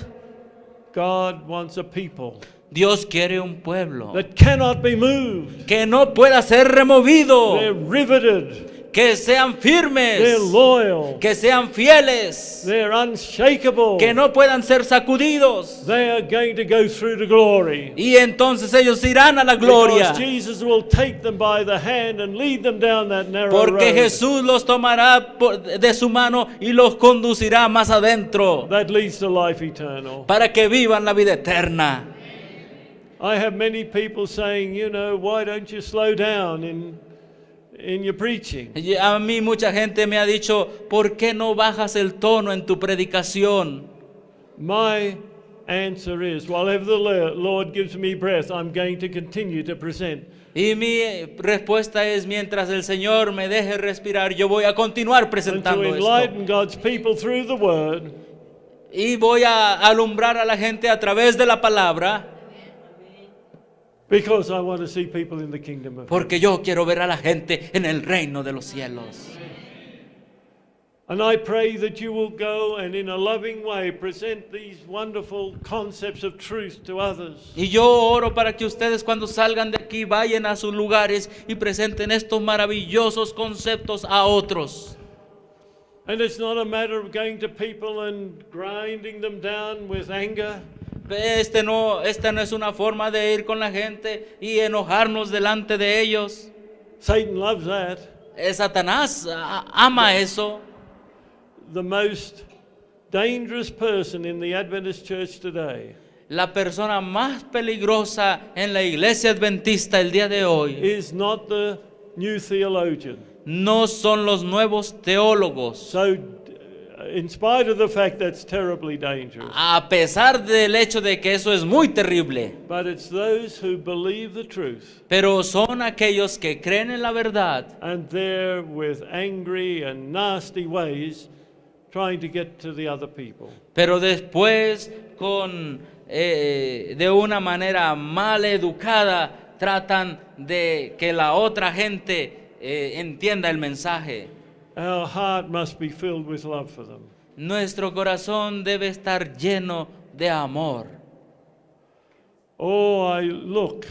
God wants a people Dios quiere un pueblo that cannot be moved. que no pueda ser removido, They're riveted que sean they're firmes, loyal, que sean fieles, they're unshakable. que no puedan ser sacudidos. They are going to go through to glory. Y entonces ellos irán a la gloria. Because Jesus will take them by the hand and lead them down that narrow Porque road Jesús los tomará de su mano y los conducirá más adentro that leads to life eternal. para que vivan la vida eterna. I have many people saying, why don't you slow down in your preaching? Y a mí mucha gente me ha dicho, ¿por qué no bajas el tono en tu predicación? My answer is, whatever the Lord gives me breath, I'm going to continue to present. Y mi respuesta es, mientras el Señor me deje respirar, yo voy a continuar And to presentando esto. enlighten God's people through the word, Y voy a alumbrar a la gente a través de la palabra, because I want to see people in the kingdom of heaven. porque yo quiero ver a la gente en el reino de los cielos. And I pray that you will go and in a loving way present these wonderful concepts of truth to others. Y yo oro para que ustedes cuando salgan de aquí vayan a sus lugares y presenten estos maravillosos conceptos a otros. And it's not a matter of going to people and grinding them down with anger. Esta no es una forma de ir con la gente y enojarnos delante de ellos. Satan loves that. Satanás ama eso. The most dangerous person in the Adventist church today La persona más peligrosa en la iglesia adventista el día de hoy is not the new theologian. no son los nuevos teólogos. So, in spite of the fact that's terribly dangerous, A pesar del hecho de que eso es muy terrible, but it's those who believe the truth pero son aquellos que creen en la verdad and they're with angry and nasty ways trying to get to the other people. pero después de una manera mal educada tratan de que la otra gente entienda el mensaje. Our heart must be filled with love for them. Nuestro corazón debe estar lleno de amor. Oh, I look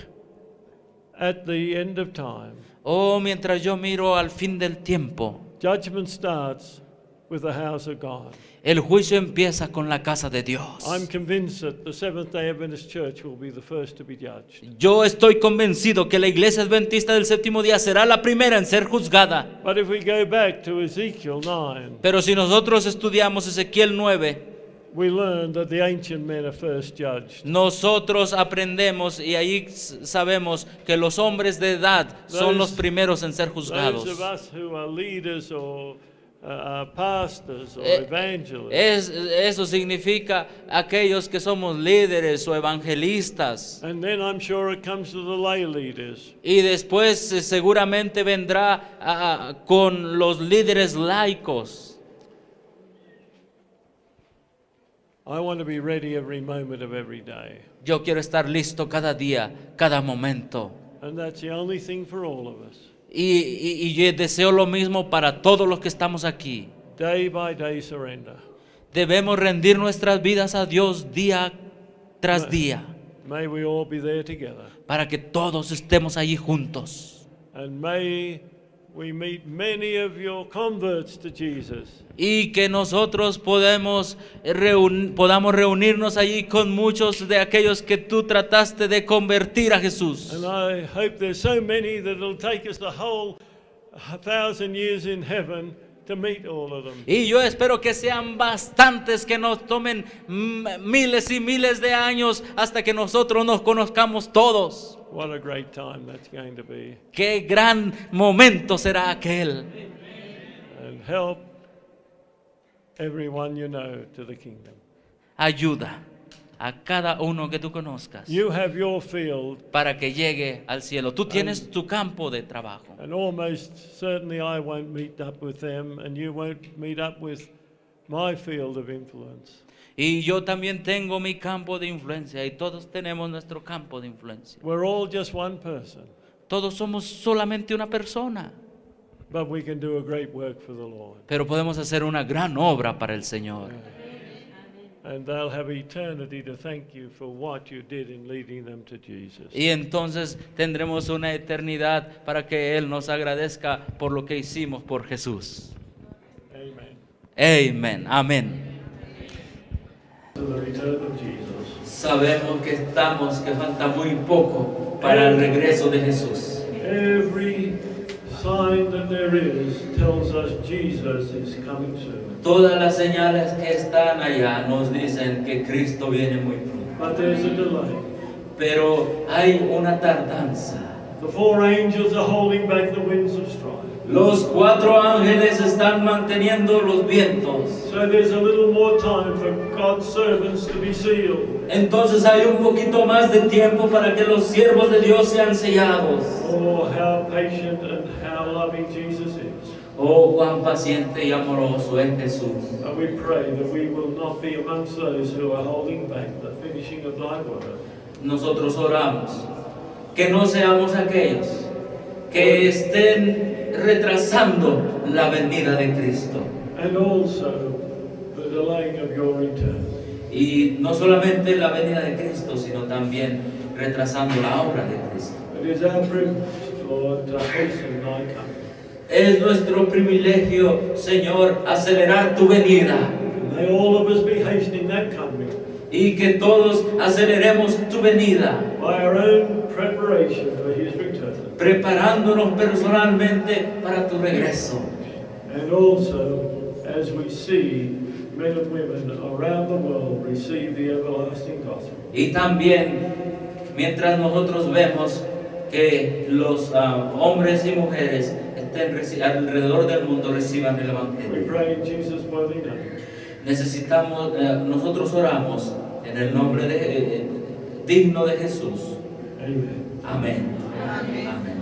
at the end of time. Oh, mientras yo miro al fin del tiempo, Judgment starts with the house of God. el juicio empieza con la casa de Dios. I'm convinced that the Seventh-day Adventist Church will be the first to be judged. Yo estoy convencido que la iglesia adventista del séptimo día será la primera en ser juzgada. But if we go back to Ezekiel 9, Pero si nosotros estudiamos Ezequiel 9, we learn that the ancient men are first judged. nosotros aprendemos y ahí sabemos que los hombres de edad son los primeros en ser juzgados. Those of us who are leaders or pastors or evangelists. Eso significa aquellos que somos líderes o evangelistas. And then I'm sure it comes to the lay leaders. Y después seguramente vendrá con los líderes laicos. I want to be ready every moment of every day. Yo quiero estar listo cada día, cada momento. And that's the only thing for all of us. Y yo deseo lo mismo para todos los que estamos aquí. Day by day surrender. Debemos rendir nuestras vidas a Dios día tras día, May we all be there together. para que todos estemos allí juntos. And may we meet many of your converts to Jesus. Y que nosotros podamos reunirnos allí con muchos de aquellos que tú trataste de convertir a Jesús. And I hope there's so many that it'll take us the whole 1,000 years in heaven to meet all of them. Y yo espero que sean bastantes, que nos tomen miles y miles de años hasta que nosotros nos conozcamos todos. What a great time that's going to be. Qué gran momento será aquel. And help everyone you know to the kingdom. Ayuda a cada uno que tú conozcas You have your field, para que llegue al cielo. Tú tienes tu campo de trabajo. and almost certainly I won't meet up with them, and you won't meet up with my field of influence. Y yo también tengo mi campo de influencia y todos tenemos nuestro campo de influencia. We're all just one person, Todos somos solamente una persona, but we can do a great work for the Lord. pero podemos hacer una gran obra para el Señor. And they'll have eternity to thank you for what you did in leading them to Jesus. Y entonces tendremos una eternidad para que Él nos agradezca por lo que hicimos por Jesús. Amen. Amén, amén. To the return of Jesus. Sabemos que falta muy poco para el regreso de Jesús. Every sign that there is tells us Jesus is coming soon. Todas las señales que están allá nos dicen que Cristo viene muy pronto. But there's a delay. Pero hay una tardanza. The 4 angels are holding back the winds of strife. Los 4 ángeles están manteniendo los vientos. So there's a little more time for God's servants to be sealed. Entonces hay un poquito más de tiempo para que los siervos de Dios sean sellados. Oh, how patient and how loving Jesus is. Oh, cuán paciente y amoroso es Jesús. And we pray that we will not be amongst those who are holding back the finishing of thy word. Nosotros oramos que no seamos aquellos que estén retrasando la venida de Cristo. And also the delaying of your return. Y no solamente la venida de Cristo, sino también retrasando la obra de Cristo. It is our privilege, Lord, to hasten thy coming. Es nuestro privilegio, Señor, acelerar tu venida. May all of us be hastening that coming Y que todos aceleremos tu venida, by our own preparation for his return. preparándonos personalmente para tu regreso. And also, as we see men and women around the world receive the everlasting gospel. Y también, mientras nosotros vemos que los hombres y mujeres estén alrededor del mundo reciban el We Evangelio. pray in Jesus' worthy name. Necesitamos, nosotros oramos en el nombre digno de Jesús. Amen. Amén. Amén.